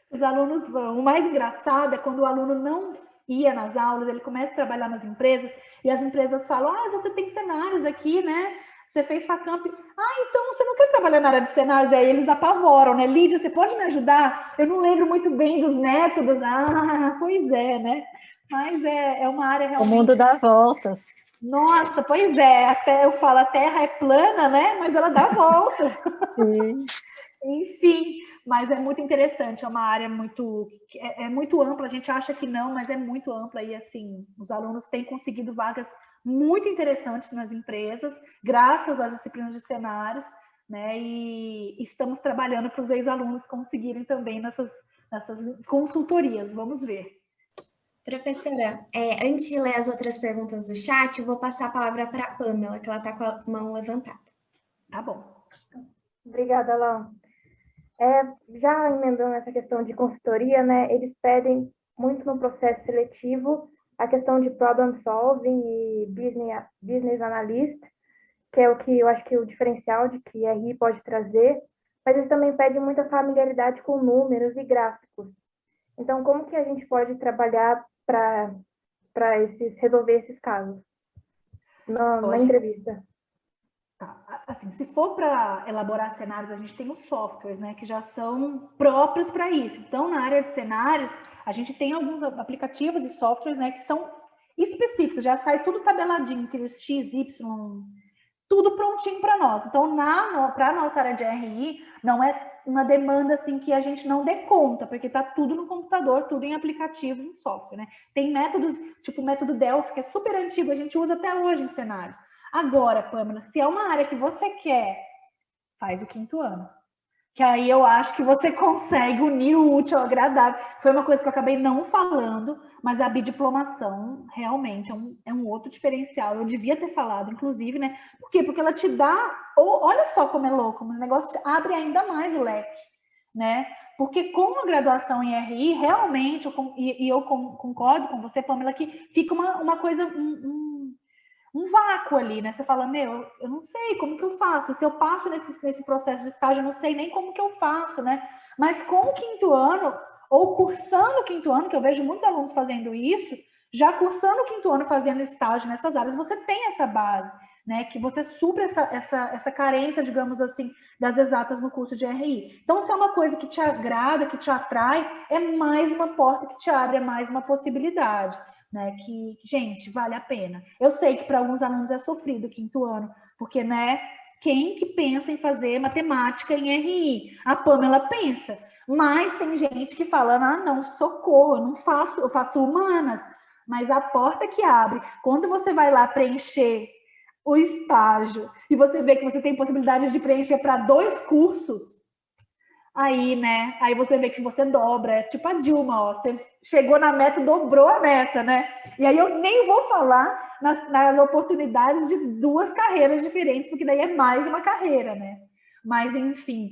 Os alunos vão. O mais engraçado é quando o aluno não ia nas aulas, ele começa a trabalhar nas empresas e as empresas falam, você tem cenários aqui, né? Você fez Facamp. Então você não quer trabalhar na área de cenários? Aí eles apavoram, né? Lídia, você pode me ajudar? Eu não lembro muito bem dos métodos. Pois é, né? Mas é uma área realmente... O mundo dá voltas. Nossa, pois é. Até eu falo, a Terra é plana, né? Mas ela dá voltas. Sim. Enfim, mas é muito interessante, é uma área muito ampla, a gente acha que não, mas é muito ampla e assim, os alunos têm conseguido vagas muito interessantes nas empresas, graças às disciplinas de cenários, né, e estamos trabalhando para os ex-alunos conseguirem também nessas consultorias, vamos ver. Professora, antes de ler as outras perguntas do chat, eu vou passar a palavra para a Pamela, que ela está com a mão levantada. Tá bom. Obrigada, Alain. Já emendando essa questão de consultoria, né, eles pedem muito no processo seletivo a questão de problem solving e business analyst, que é o que eu acho que é o diferencial de que a RI pode trazer, mas eles também pedem muita familiaridade com números e gráficos. Então, como que a gente pode trabalhar para resolver esses casos na entrevista? Tá. Assim, se for para elaborar cenários, a gente tem os softwares, né, que já são próprios para isso. Então, na área de cenários, a gente tem alguns aplicativos e softwares, né, que são específicos, já sai tudo tabeladinho, aqueles X, Y, tudo prontinho para nós. Então, para a nossa área de RI, não é uma demanda assim que a gente não dê conta, porque está tudo no computador, tudo em aplicativo, em software, né? Tem métodos, tipo o método Delphi, que é super antigo, a gente usa até hoje em cenários. Agora, Pamela, se é uma área que você quer, faz o 5º ano. Que aí eu acho que você consegue unir o útil ao agradável. Foi uma coisa que eu acabei não falando, mas a bidiplomação realmente é um outro diferencial. Eu devia ter falado, inclusive, né? Por quê? Porque ela te dá... Olha só como é louco, o negócio abre ainda mais o leque, né? Porque com a graduação em RI, realmente, eu concordo com você, Pamela, que fica uma coisa... um vácuo ali, né? Você fala, eu não sei como que eu faço. Se eu passo nesse processo de estágio, eu não sei nem como que eu faço, né? Mas com o 5º ano, ou cursando o 5º ano, que eu vejo muitos alunos fazendo isso, já cursando o 5º ano, fazendo estágio nessas áreas, você tem essa base, né? Que você supre essa carência, digamos assim, das exatas no curso de RI. Então, se é uma coisa que te agrada, que te atrai, é mais uma porta que te abre, é mais uma possibilidade. Né, que, gente, vale a pena. Eu sei que para alguns alunos é sofrido o 5º ano, porque, né, quem que pensa em fazer matemática em RI? A Pamela pensa, mas tem gente que fala, não, socorro, eu faço humanas, mas a porta que abre, quando você vai lá preencher o estágio, e você vê que você tem possibilidade de preencher para 2 cursos, aí, né? Aí você vê que você dobra, é tipo a Dilma, ó, você chegou na meta, dobrou a meta, né? E aí eu nem vou falar nas oportunidades de 2 carreiras diferentes, porque daí é mais uma carreira, né? Mas, enfim,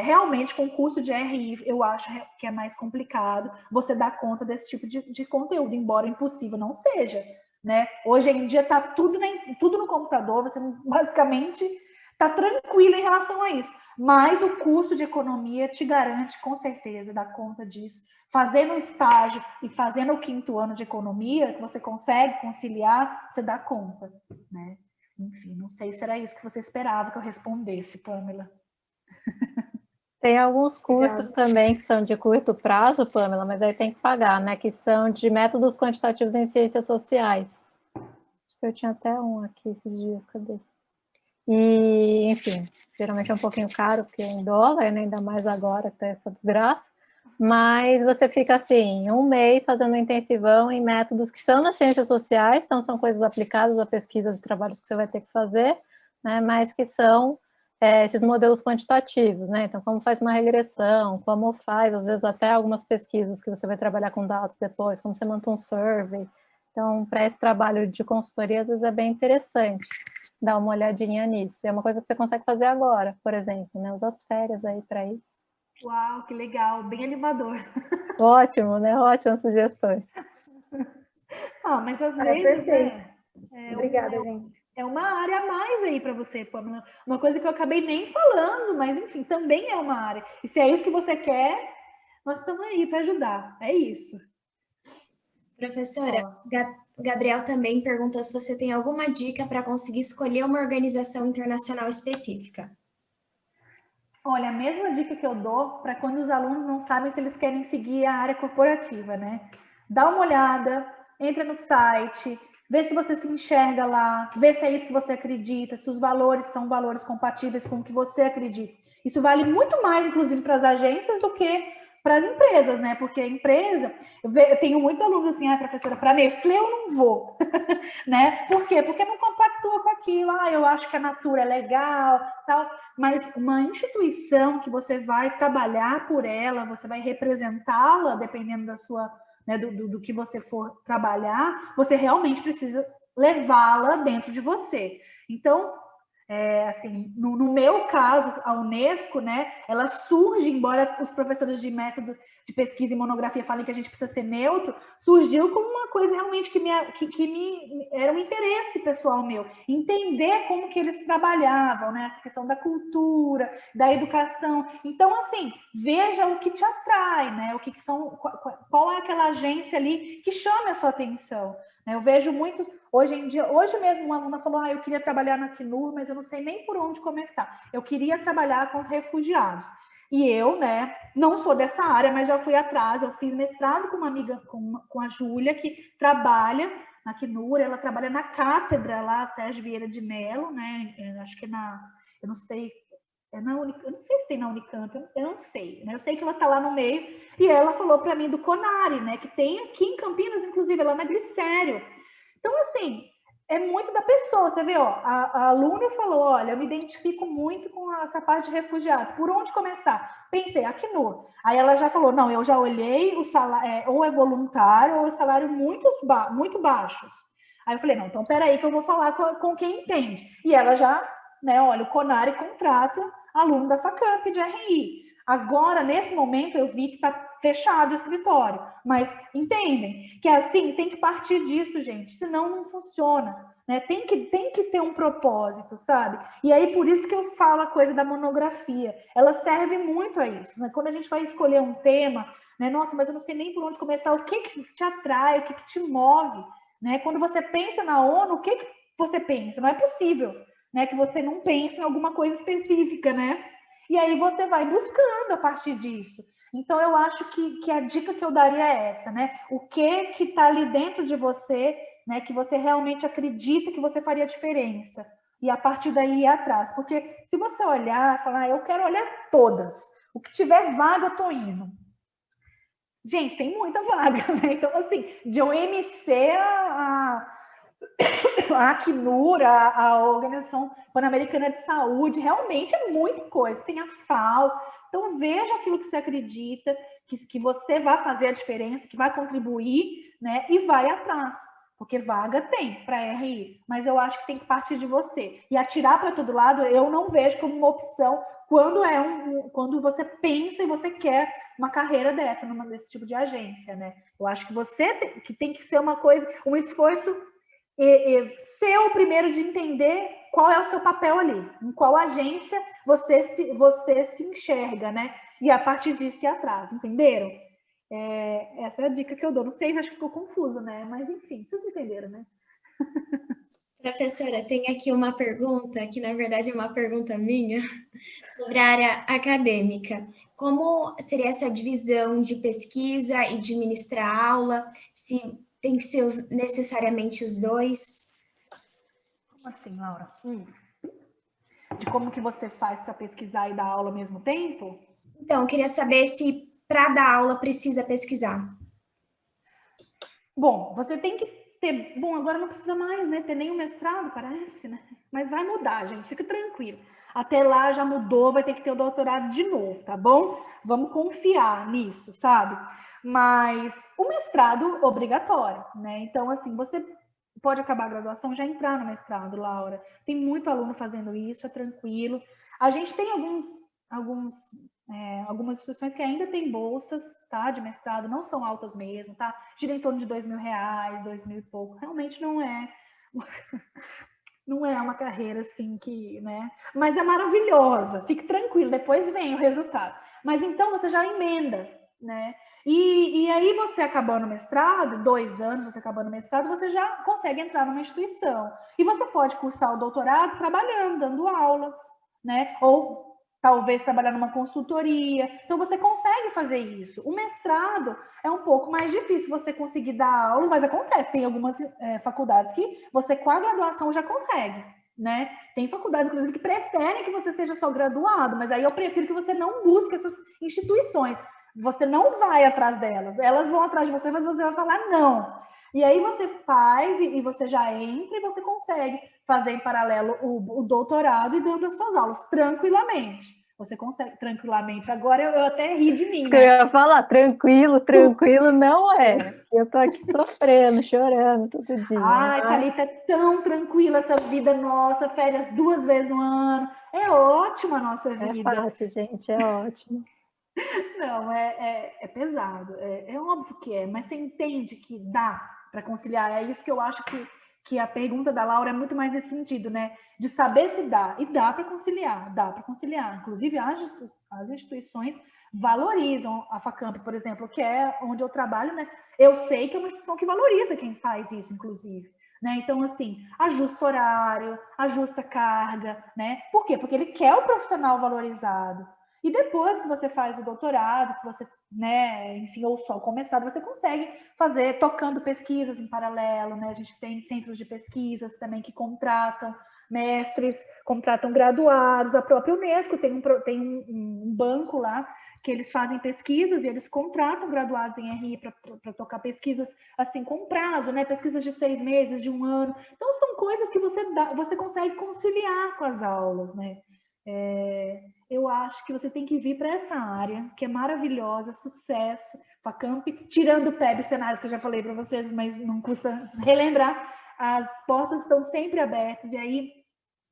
realmente com o curso de RI, eu acho que é mais complicado você dar conta desse tipo de conteúdo, embora impossível não seja, né? Hoje em dia tá tudo no computador, você basicamente tá tranquila em relação a isso. Mas o curso de economia te garante, com certeza, dar conta disso. Fazendo o estágio e fazendo o 5º ano de economia, que você consegue conciliar, você dá conta, né? Enfim, não sei se era isso que você esperava que eu respondesse, Pamela. Tem alguns cursos também que são de curto prazo, Pamela, mas aí tem que pagar, né? Que são de métodos quantitativos em ciências sociais. Acho que eu tinha até um aqui esses dias, cadê? E, enfim, geralmente é um pouquinho caro, porque é em dólar, né? Ainda mais agora que tá essa desgraça. Mas você fica assim, 1 mês fazendo um intensivão em métodos que são das ciências sociais, então são coisas aplicadas a pesquisas e trabalhos que você vai ter que fazer, né? Mas que são esses modelos quantitativos, né? Então, como faz uma regressão, como faz, às vezes, até algumas pesquisas que você vai trabalhar com dados depois, como você monta um survey. Então, para esse trabalho de consultoria, às vezes é bem interessante dar uma olhadinha nisso. E é uma coisa que você consegue fazer agora, por exemplo, né? Usa as férias aí para isso. Uau, que legal, bem animador. Ótimo, né? Ótimas sugestões. Ah, mas às vezes, né? Obrigada, gente. É uma área a mais aí para você, Pamela. Uma coisa que eu acabei nem falando, mas enfim, também é uma área. E se é isso que você quer, nós estamos aí para ajudar. É isso. Professora, Gabriel também perguntou se você tem alguma dica para conseguir escolher uma organização internacional específica. Olha, a mesma dica que eu dou para quando os alunos não sabem se eles querem seguir a área corporativa, né? Dá uma olhada, entra no site, vê se você se enxerga lá, vê se é isso que você acredita, se os valores são valores compatíveis com o que você acredita. Isso vale muito mais, inclusive, para as agências do que para as empresas, né? Porque a empresa, eu tenho muitos alunos assim, professora, para Nestlé eu não vou, né? Por quê? Porque não compactua com aquilo. Eu acho que a Natura é legal, tal. Mas uma instituição que você vai trabalhar por ela, você vai representá-la, dependendo da sua, né, do que você for trabalhar, você realmente precisa levá-la dentro de você. Então, assim, no meu caso, a Unesco, né, ela surge, embora os professores de método de pesquisa e monografia falem que a gente precisa ser neutro, surgiu como uma coisa realmente que era um interesse pessoal meu, entender como que eles trabalhavam, né, essa questão da cultura, da educação. Então, assim, veja o que te atrai, né, qual é aquela agência ali que chama a sua atenção. Eu vejo muitos, hoje em dia, hoje mesmo uma aluna falou, eu queria trabalhar na Acnur, mas eu não sei nem por onde começar. Eu queria trabalhar com os refugiados. E eu, né, não sou dessa área, mas já fui atrás, eu fiz mestrado com uma amiga, com a Júlia, que trabalha na Acnur, ela trabalha na cátedra lá, Sérgio Vieira de Mello, né, acho que eu não sei, eu não sei se tem na Unicamp, eu não sei, né? Eu sei que ela está lá no meio, e ela falou para mim do Conari, né? Que tem aqui em Campinas, inclusive, lá na Glicério. Então, assim, é muito da pessoa, você vê, a aluna falou, olha, eu me identifico muito com essa parte de refugiados, por onde começar? Pensei, Acnur. Aí ela já falou, não, eu já olhei o salário, ou é voluntário, ou é salário muito baixos. Aí eu falei, não, então peraí que eu vou falar com quem entende. E ela já, né, olha, o Conari contrata aluno da Facamp de RI. Agora, nesse momento, eu vi que está fechado o escritório. Mas entendem que assim, tem que partir disso, gente. Senão não funciona. Né? Tem que ter um propósito, sabe? E aí, por isso que eu falo a coisa da monografia. Ela serve muito a isso. Né? Quando a gente vai escolher um tema, né? Nossa, mas eu não sei nem por onde começar. O que te atrai? O que te move? Né? Quando você pensa na ONU, o que você pensa? Não é possível, né, que você não pense em alguma coisa específica, né? E aí você vai buscando a partir disso. Então, eu acho que a dica que eu daria é essa, né? O que está ali dentro de você, né, que você realmente acredita que você faria diferença. E a partir daí ir atrás. Porque se você olhar, falar, eu quero olhar todas. O que tiver vaga, eu tô indo. Gente, tem muita vaga, né? Então, assim, de OMC a Acnur, a Organização Pan-Americana de Saúde, realmente é muita coisa. Tem a FAO. Então, veja aquilo que você acredita, que você vai fazer a diferença, que vai contribuir, né? E vai atrás. Porque vaga tem para RI, mas eu acho que tem que partir de você. E atirar para todo lado, eu não vejo como uma opção quando você pensa e você quer uma carreira desse tipo de agência, né? Eu acho que você tem que ser uma coisa, um esforço ser o primeiro de entender qual é o seu papel ali, em qual agência você se enxerga, né? E a partir disso ir atrás, entenderam? Essa é a dica que eu dou. Não sei, acho que ficou confuso, né? Mas enfim, vocês entenderam, né? Professora, tem aqui uma pergunta, que na verdade é uma pergunta minha, sobre a área acadêmica. Como seria essa divisão de pesquisa e de ministrar aula? Se tem que ser necessariamente os dois? Como assim, Laura? De como que você faz para pesquisar e dar aula ao mesmo tempo? Então, eu queria saber se para dar aula precisa pesquisar. Bom, você tem que ter... Bom, agora não precisa mais, né? Ter nenhum mestrado, parece, né? Mas vai mudar, gente. Fica tranquilo. Até lá já mudou, vai ter que ter o doutorado de novo, tá bom? Vamos confiar nisso, sabe? Mas o mestrado obrigatório, né? Então, assim, você pode acabar a graduação e já entrar no mestrado, Laura. Tem muito aluno fazendo isso, é tranquilo. A gente tem algumas instituições que ainda têm bolsas, tá, de mestrado, não são altas mesmo, tá? Gira em torno de R$2.000, 2.000 e pouco. Realmente não é uma carreira assim que, né? Mas é maravilhosa. Fique tranquilo, depois vem o resultado. Mas então você já emenda, né? E aí você acabando o mestrado, 2 anos você acabando o mestrado, você já consegue entrar numa instituição. E você pode cursar o doutorado trabalhando, dando aulas, né? Ou talvez trabalhar numa consultoria. Então, você consegue fazer isso. O mestrado é um pouco mais difícil você conseguir dar aula, mas acontece. Tem algumas faculdades que você, com a graduação, já consegue, né? Tem faculdades, inclusive, que preferem que você seja só graduado, mas aí eu prefiro que você não busque essas instituições. Você não vai atrás delas. Elas vão atrás de você, mas você vai falar não. E aí você faz e você já entra e você consegue fazer em paralelo o doutorado e dando as suas aulas tranquilamente. Você consegue tranquilamente. Agora eu até ri de mim, né? Eu ia falar, tranquilo não é. Eu tô aqui sofrendo, chorando todo dia. Ai, Thalita, é tão tranquila essa vida nossa, férias 2 vezes no ano. É ótima a nossa vida. É fácil, gente, é ótimo. Não, é pesado. É óbvio que é, mas você entende que dá para conciliar. É isso que eu acho que a pergunta da Laura é muito mais nesse sentido, né? De saber se dá. E dá para conciliar, dá para conciliar. Inclusive, as instituições valorizam a FACAMP, por exemplo, que é onde eu trabalho, né? Eu sei que é uma instituição que valoriza quem faz isso, inclusive. Né? Então, assim, ajusta horário, ajusta carga, né? Por quê? Porque ele quer o profissional valorizado. E depois que você faz o doutorado, que você, né, enfim, ou só com mestrado, você consegue fazer, tocando pesquisas em paralelo, né? A gente tem centros de pesquisas também que contratam mestres, contratam graduados, a própria Unesco tem um banco lá que eles fazem pesquisas e eles contratam graduados em RI para tocar pesquisas assim com prazo, né? Pesquisas de 6 meses, de 1 ano. Então, são coisas que você consegue conciliar com as aulas, né? Eu acho que você tem que vir para essa área, que é maravilhosa, sucesso, FACAMP, tirando o PEB cenários que eu já falei para vocês, mas não custa relembrar, as portas estão sempre abertas, e aí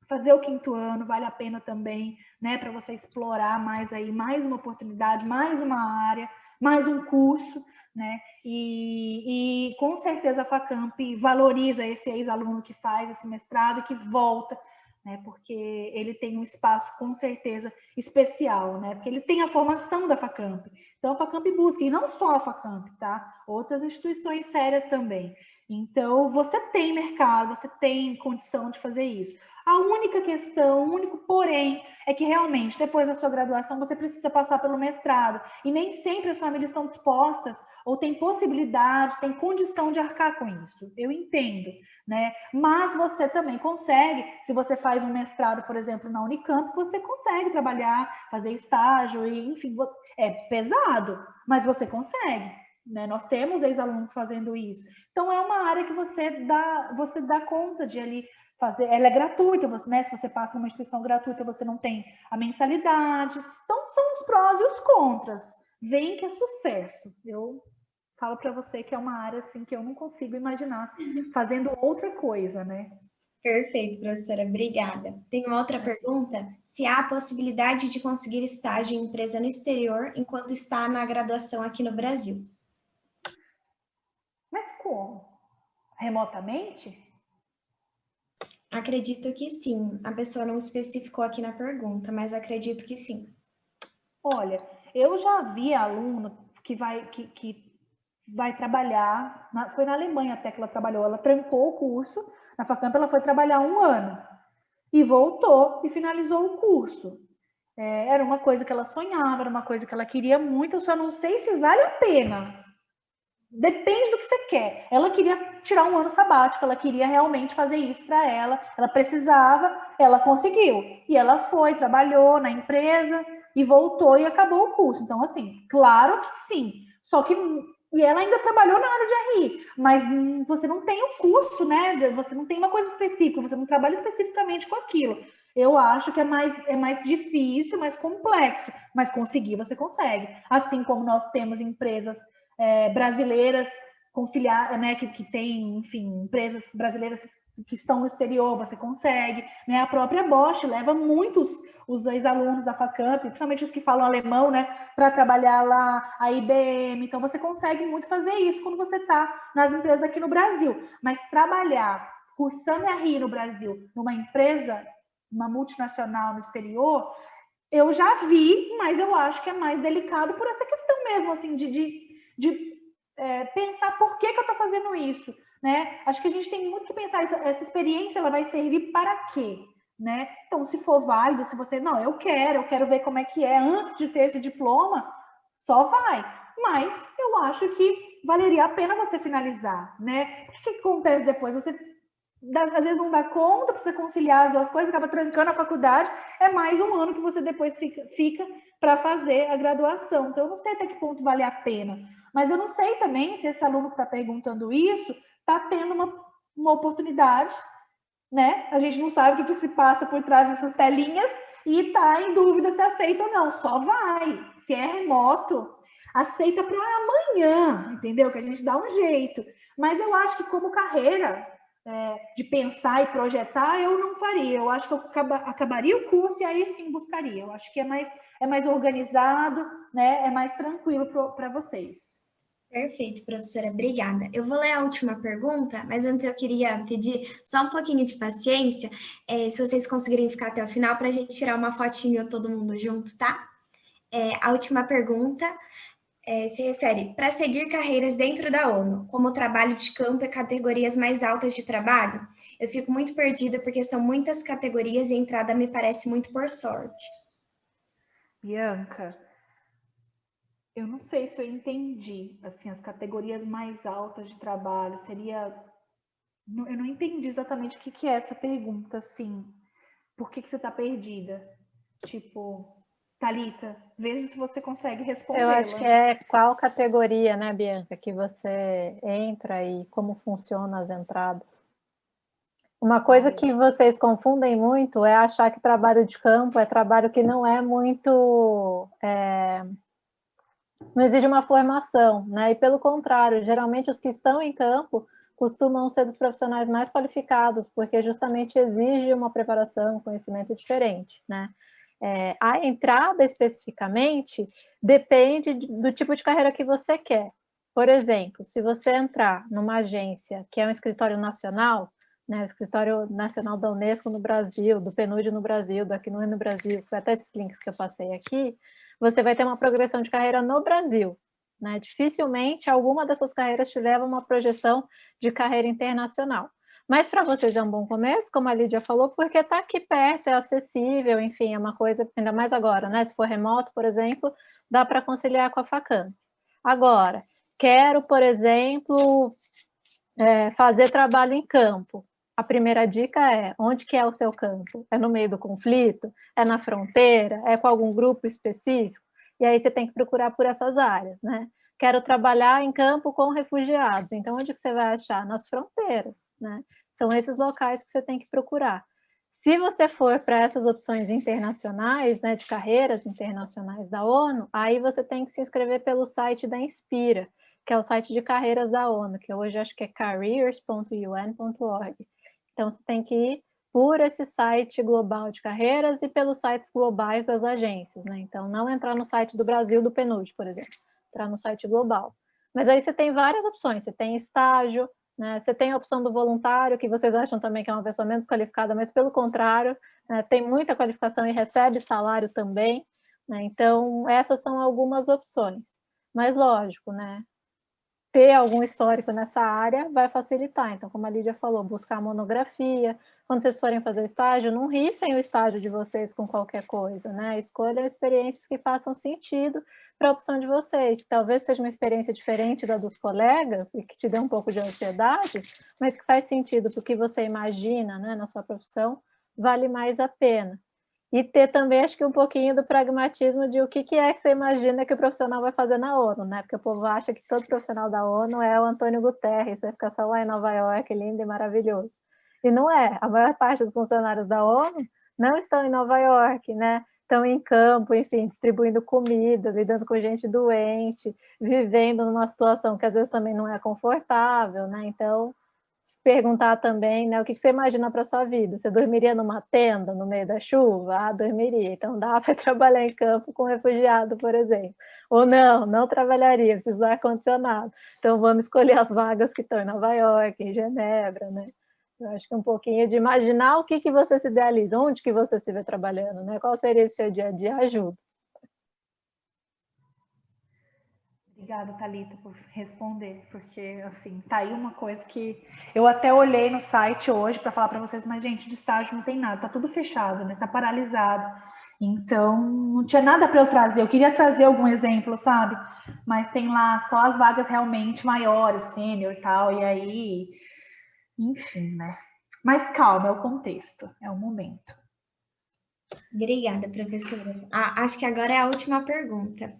fazer o 5º ano vale a pena também, né, para você explorar mais aí, mais uma oportunidade, mais uma área, mais um curso, né, e com certeza a FACAMP valoriza esse ex-aluno que faz esse mestrado e que volta, né, porque ele tem um espaço, com certeza, especial, né, porque ele tem a formação da FACAMP. Então, a FACAMP busca, e não só a FACAMP, tá? Outras instituições sérias também. Então, você tem mercado, você tem condição de fazer isso. A única questão, o único porém, é que realmente, depois da sua graduação, você precisa passar pelo mestrado. E nem sempre as famílias estão dispostas, ou têm possibilidade, têm condição de arcar com isso. Eu entendo, né? Mas você também consegue, se você faz um mestrado, por exemplo, na Unicamp, você consegue trabalhar, fazer estágio, e, enfim, é pesado, mas você consegue. Né? Nós temos ex-alunos fazendo isso. Então, é uma área que você dá conta de ali fazer. Ela é gratuita, né? Se você passa numa instituição gratuita, você não tem a mensalidade. Então, são os prós e os contras. Vem que é sucesso. Eu falo para você que é uma área assim que eu não consigo imaginar fazendo outra coisa, né? Perfeito, professora. Obrigada. Tem uma outra pergunta. Se há a possibilidade de conseguir estágio em empresa no exterior enquanto está na graduação aqui no Brasil? Mas como? Remotamente? Acredito que sim. A pessoa não especificou aqui na pergunta, mas acredito que sim. Olha, eu já vi aluno que vai trabalhar, foi na Alemanha até que ela trabalhou, ela trancou o curso, na Facamp ela foi trabalhar 1 ano, e voltou e finalizou o curso. Era uma coisa que ela sonhava, era uma coisa que ela queria muito, eu só não sei se vale a pena. Depende do que você quer. Ela queria tirar 1 ano sabático, ela queria realmente fazer isso para ela precisava, ela conseguiu. E ela foi, trabalhou na empresa e voltou e acabou o curso. Então, assim, claro que sim. Só que e ela ainda trabalhou na área de RI, mas você não tem o curso, né? Você não tem uma coisa específica, você não trabalha especificamente com aquilo. Eu acho que é mais difícil, mais complexo, mas conseguir você consegue. Assim como nós temos empresas brasileiras com filiais, né, que tem, enfim, empresas brasileiras que estão no exterior, você consegue, né? A própria Bosch leva muitos os ex-alunos da Facamp, principalmente os que falam alemão, né, para trabalhar lá, a IBM. Então você consegue muito fazer isso quando você está nas empresas aqui no Brasil. Mas trabalhar cursando RI no Brasil, numa empresa, uma multinacional no exterior, eu já vi, mas eu acho que é mais delicado por essa questão mesmo, assim, de pensar por que eu estou fazendo isso, né? Acho que a gente tem muito que pensar, essa experiência ela vai servir para quê, né? Então, se for válido, se você, não, eu quero ver como é que é antes de ter esse diploma, só vai. Mas eu acho que valeria a pena você finalizar, né? O que acontece depois? Você às vezes não dá conta, precisa conciliar as duas coisas, acaba trancando a faculdade, é mais 1 ano que você depois fica para fazer a graduação. Então, eu não sei até que ponto vale a pena. Mas eu não sei também se esse aluno que está perguntando isso está tendo uma oportunidade, né? A gente não sabe o que se passa por trás dessas telinhas e está em dúvida se aceita ou não. Só vai. Se é remoto, aceita para amanhã, entendeu? Que a gente dá um jeito. Mas eu acho que como carreira, de pensar e projetar, eu não faria. Eu acho que eu acabaria o curso e aí sim buscaria. Eu acho que é mais organizado, né? É mais tranquilo para vocês. Perfeito, professora, obrigada. Eu vou ler a última pergunta, mas antes eu queria pedir só um pouquinho de paciência, se vocês conseguirem ficar até o final, para a gente tirar uma fotinho todo mundo junto, tá? A última pergunta se refere para seguir carreiras dentro da ONU, como o trabalho de campo e categorias mais altas de trabalho. Eu fico muito perdida porque são muitas categorias e a entrada me parece muito por sorte. Bianca, eu não sei se eu entendi, assim, as categorias mais altas de trabalho, eu não entendi exatamente o que é essa pergunta, assim, por que você está perdida? Tipo, Thalita, veja se você consegue respondê-la. Eu acho que é qual categoria, né, Bianca, que você entra e como funcionam as entradas. Uma coisa que vocês confundem muito é achar que trabalho de campo é trabalho que não é muito... não exige uma formação, né? E pelo contrário, geralmente os que estão em campo costumam ser dos profissionais mais qualificados, porque justamente exige uma preparação, um conhecimento diferente, né? A entrada especificamente depende do tipo de carreira que você quer. Por exemplo, se você entrar numa agência que é um escritório nacional, né, o escritório nacional da Unesco no Brasil, do PNUD no Brasil, do Acnur no Brasil, foi até esses links que eu passei aqui, você vai ter uma progressão de carreira no Brasil, né? Dificilmente alguma dessas carreiras te leva a uma projeção de carreira internacional. Mas para vocês é um bom começo, como a Lídia falou, porque está aqui perto, é acessível, enfim, é uma coisa, ainda mais agora, né? Se for remoto, por exemplo, dá para conciliar com a Facamp. Agora, quero, por exemplo, fazer trabalho em campo. A primeira dica é, onde que é o seu campo? É no meio do conflito? É na fronteira? É com algum grupo específico? E aí você tem que procurar por essas áreas, né? Quero trabalhar em campo com refugiados. Então, onde que você vai achar? Nas fronteiras, né? São esses locais que você tem que procurar. Se você for para essas opções internacionais, né, de carreiras internacionais da ONU, aí você tem que se inscrever pelo site da Inspira, que é o site de carreiras da ONU, que hoje acho que é careers.un.org. Então, você tem que ir por esse site global de carreiras e pelos sites globais das agências, né? Então, não entrar no site do Brasil, do PNUD, por exemplo, entrar no site global. Mas aí você tem várias opções, você tem estágio, né? Você tem a opção do voluntário, que vocês acham também que é uma pessoa menos qualificada, mas pelo contrário, né, tem muita qualificação e recebe salário também, né? Então, essas são algumas opções. Mas, lógico, né? Ter algum histórico nessa área vai facilitar. Então, como a Lídia falou, buscar monografia. Quando vocês forem fazer estágio, não rifem o estágio de vocês com qualquer coisa, né? Escolham experiências que façam sentido para a opção de vocês. Talvez seja uma experiência diferente da dos colegas e que te dê um pouco de ansiedade, mas que faz sentido para o que você imagina, né, na sua profissão, vale mais a pena. E ter também, acho que um pouquinho do pragmatismo de o que é que você imagina que o profissional vai fazer na ONU, né? Porque o povo acha que todo profissional da ONU é o Antônio Guterres, vai ficar só lá em Nova York, lindo e maravilhoso. E não é. A maior parte dos funcionários da ONU não estão em Nova York, né? Estão em campo, enfim, distribuindo comida, lidando com gente doente, vivendo numa situação que às vezes também não é confortável, né? Então, perguntar também, né, o que você imagina para a sua vida? Você dormiria numa tenda no meio da chuva? Ah, dormiria. Então dá para trabalhar em campo com refugiado, por exemplo. Ou não trabalharia, preciso do ar-condicionado. Então vamos escolher as vagas que estão em Nova York, em Genebra, né? Eu acho que um pouquinho de imaginar o que você se idealiza, onde que você se vê trabalhando, né? Qual seria o seu dia a dia, ajuda. Obrigada, Thalita, por responder, porque, assim, tá aí uma coisa que eu até olhei no site hoje para falar para vocês, mas, gente, de estágio não tem nada, tá tudo fechado, né? Tá paralisado. Então, não tinha nada para eu trazer. Eu queria trazer algum exemplo, sabe? Mas tem lá só as vagas realmente maiores, sênior e tal, e aí, enfim, né? Mas calma, é o contexto, é o momento. Obrigada, professora. Acho que agora é a última pergunta.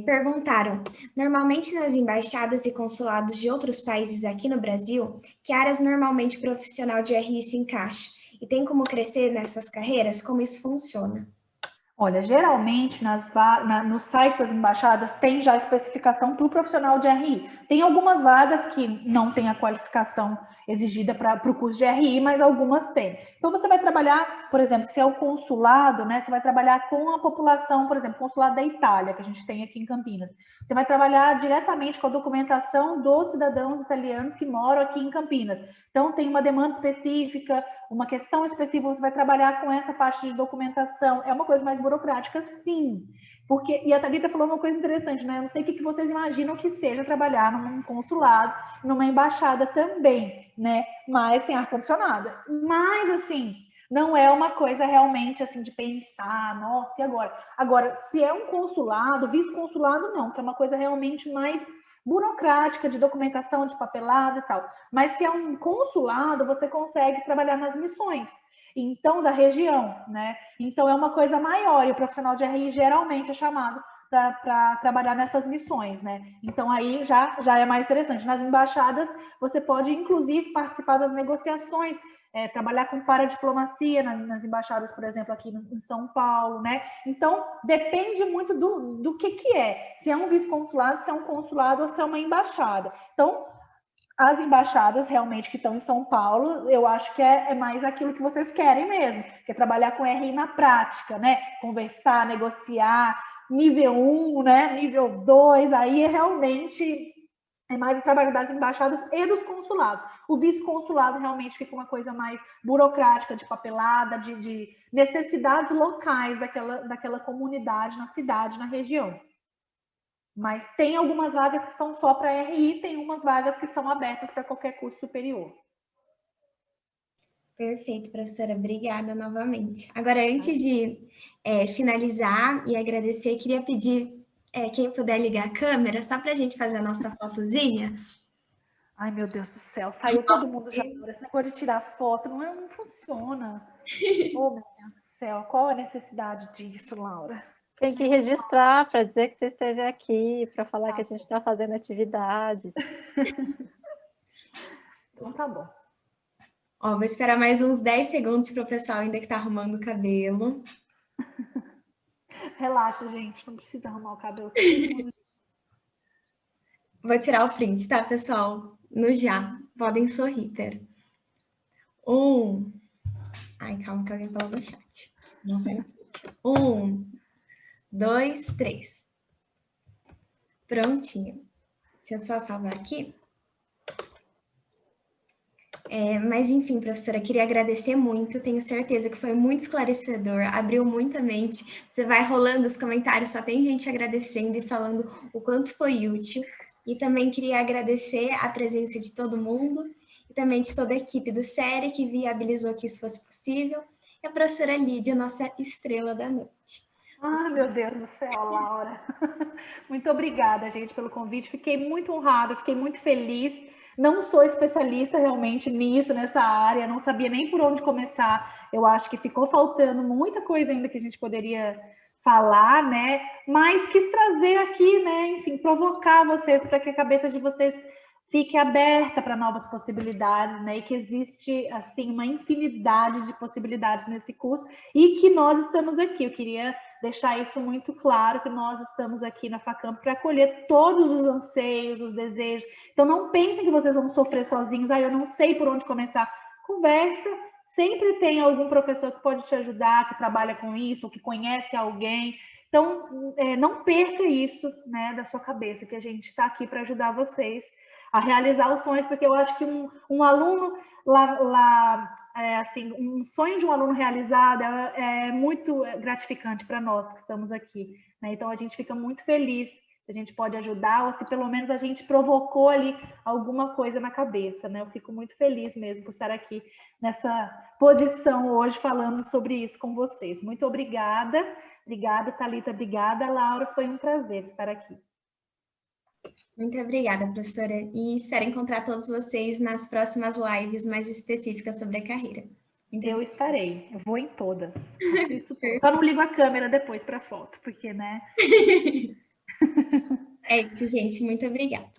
Perguntaram, normalmente nas embaixadas e consulados de outros países aqui no Brasil, que áreas normalmente o profissional de RI se encaixa? E tem como crescer nessas carreiras? Como isso funciona? Olha, geralmente nos sites das embaixadas tem já especificação para o profissional de RI. Tem algumas vagas que não tem a qualificação exigida para o curso de RI, mas algumas têm. Então você vai trabalhar, por exemplo, se é o consulado, né? Você vai trabalhar com a população, por exemplo, consulado da Itália, que a gente tem aqui em Campinas. Você vai trabalhar diretamente com a documentação dos cidadãos italianos que moram aqui em Campinas. Então tem uma demanda específica, uma questão específica, você vai trabalhar com essa parte de documentação. É uma coisa mais burocrática, sim. Porque, e a Thalita falou uma coisa interessante, né? Eu não sei o que vocês imaginam que seja trabalhar num consulado, numa embaixada também, né? Mas tem ar-condicionado. Mas, assim, não é uma coisa realmente, assim, de pensar, nossa, e agora? Agora, se é um consulado, vice-consulado, não, que é uma coisa realmente mais burocrática, de documentação, de papelada e tal. Mas se é um consulado, você consegue trabalhar nas missões. Então, da região, né? Então, é uma coisa maior, e o profissional de RI geralmente é chamado para trabalhar nessas missões, né? Então, aí já é mais interessante. Nas embaixadas, você pode, inclusive, participar das negociações, trabalhar com paradiplomacia nas embaixadas, por exemplo, aqui em São Paulo, né? Então, depende muito do que é. Se é um vice-consulado, se é um consulado ou se é uma embaixada. Então, as embaixadas realmente que estão em São Paulo, eu acho que é mais aquilo que vocês querem mesmo, que é trabalhar com RI na prática, né? Conversar, negociar, nível 1, né? Nível 2, aí realmente é mais o trabalho das embaixadas e dos consulados. O vice-consulado realmente fica uma coisa mais burocrática, de papelada, de necessidades locais daquela comunidade, na cidade, na região. Mas tem algumas vagas que são só para RI, tem umas vagas que são abertas para qualquer curso superior. Perfeito, professora. Obrigada novamente. Agora, antes de finalizar e agradecer, queria pedir quem puder ligar a câmera, só para a gente fazer a nossa fotozinha. Ai, meu Deus do céu, saiu todo mundo já. Esse negócio de tirar foto não funciona. Oh, meu Deus do céu, qual a necessidade disso, Laura? Tem que registrar para dizer que você esteve aqui, para falar que a gente está fazendo atividades. Então tá bom. Ó, vou esperar mais uns 10 segundos para o pessoal ainda que está arrumando o cabelo. Relaxa, gente, não precisa arrumar o cabelo. Vou tirar o print, tá, pessoal? No já. Podem sorrir, pera. Ai, calma que alguém falou no chat. Não sei. 1, 2, 3. Prontinho. Deixa eu só salvar aqui. Mas, enfim, professora, queria agradecer muito, tenho certeza que foi muito esclarecedor, abriu muito a mente. Você vai rolando os comentários, só tem gente agradecendo e falando o quanto foi útil. E também queria agradecer a presença de todo mundo e também de toda a equipe do SERI que viabilizou que isso fosse possível. E a professora Lídia, nossa estrela da noite. Ah, meu Deus do céu, Laura. Muito obrigada, gente, pelo convite. Fiquei muito honrada, fiquei muito feliz. Não sou especialista realmente nisso, nessa área, não sabia nem por onde começar. Eu acho que ficou faltando muita coisa ainda que a gente poderia falar, né? Mas quis trazer aqui, né? Enfim, provocar vocês para que a cabeça de vocês fique aberta para novas possibilidades, né? E que existe, assim, uma infinidade de possibilidades nesse curso e que nós estamos aqui. Eu queria deixar isso muito claro, que nós estamos aqui na Facamp para acolher todos os anseios, os desejos. Então, não pensem que vocês vão sofrer sozinhos. Eu não sei por onde começar. Conversa, sempre tem algum professor que pode te ajudar, que trabalha com isso, ou que conhece alguém. Então, não perca isso, né, da sua cabeça, que a gente está aqui para ajudar vocês a realizar os sonhos, porque eu acho que um aluno assim, um sonho de um aluno realizado é muito gratificante para nós que estamos aqui, né? Então a gente fica muito feliz que a gente pode ajudar, ou se pelo menos a gente provocou ali alguma coisa na cabeça, né? Eu fico muito feliz mesmo por estar aqui nessa posição hoje falando sobre isso com vocês. Muito obrigada, Thalita, obrigada, Laura, foi um prazer estar aqui. Muito obrigada, professora, e espero encontrar todos vocês nas próximas lives mais específicas sobre a carreira. Eu estarei, eu vou em todas, assisto todas. Só não ligo a câmera depois para foto, porque, né? É isso, gente, muito obrigada.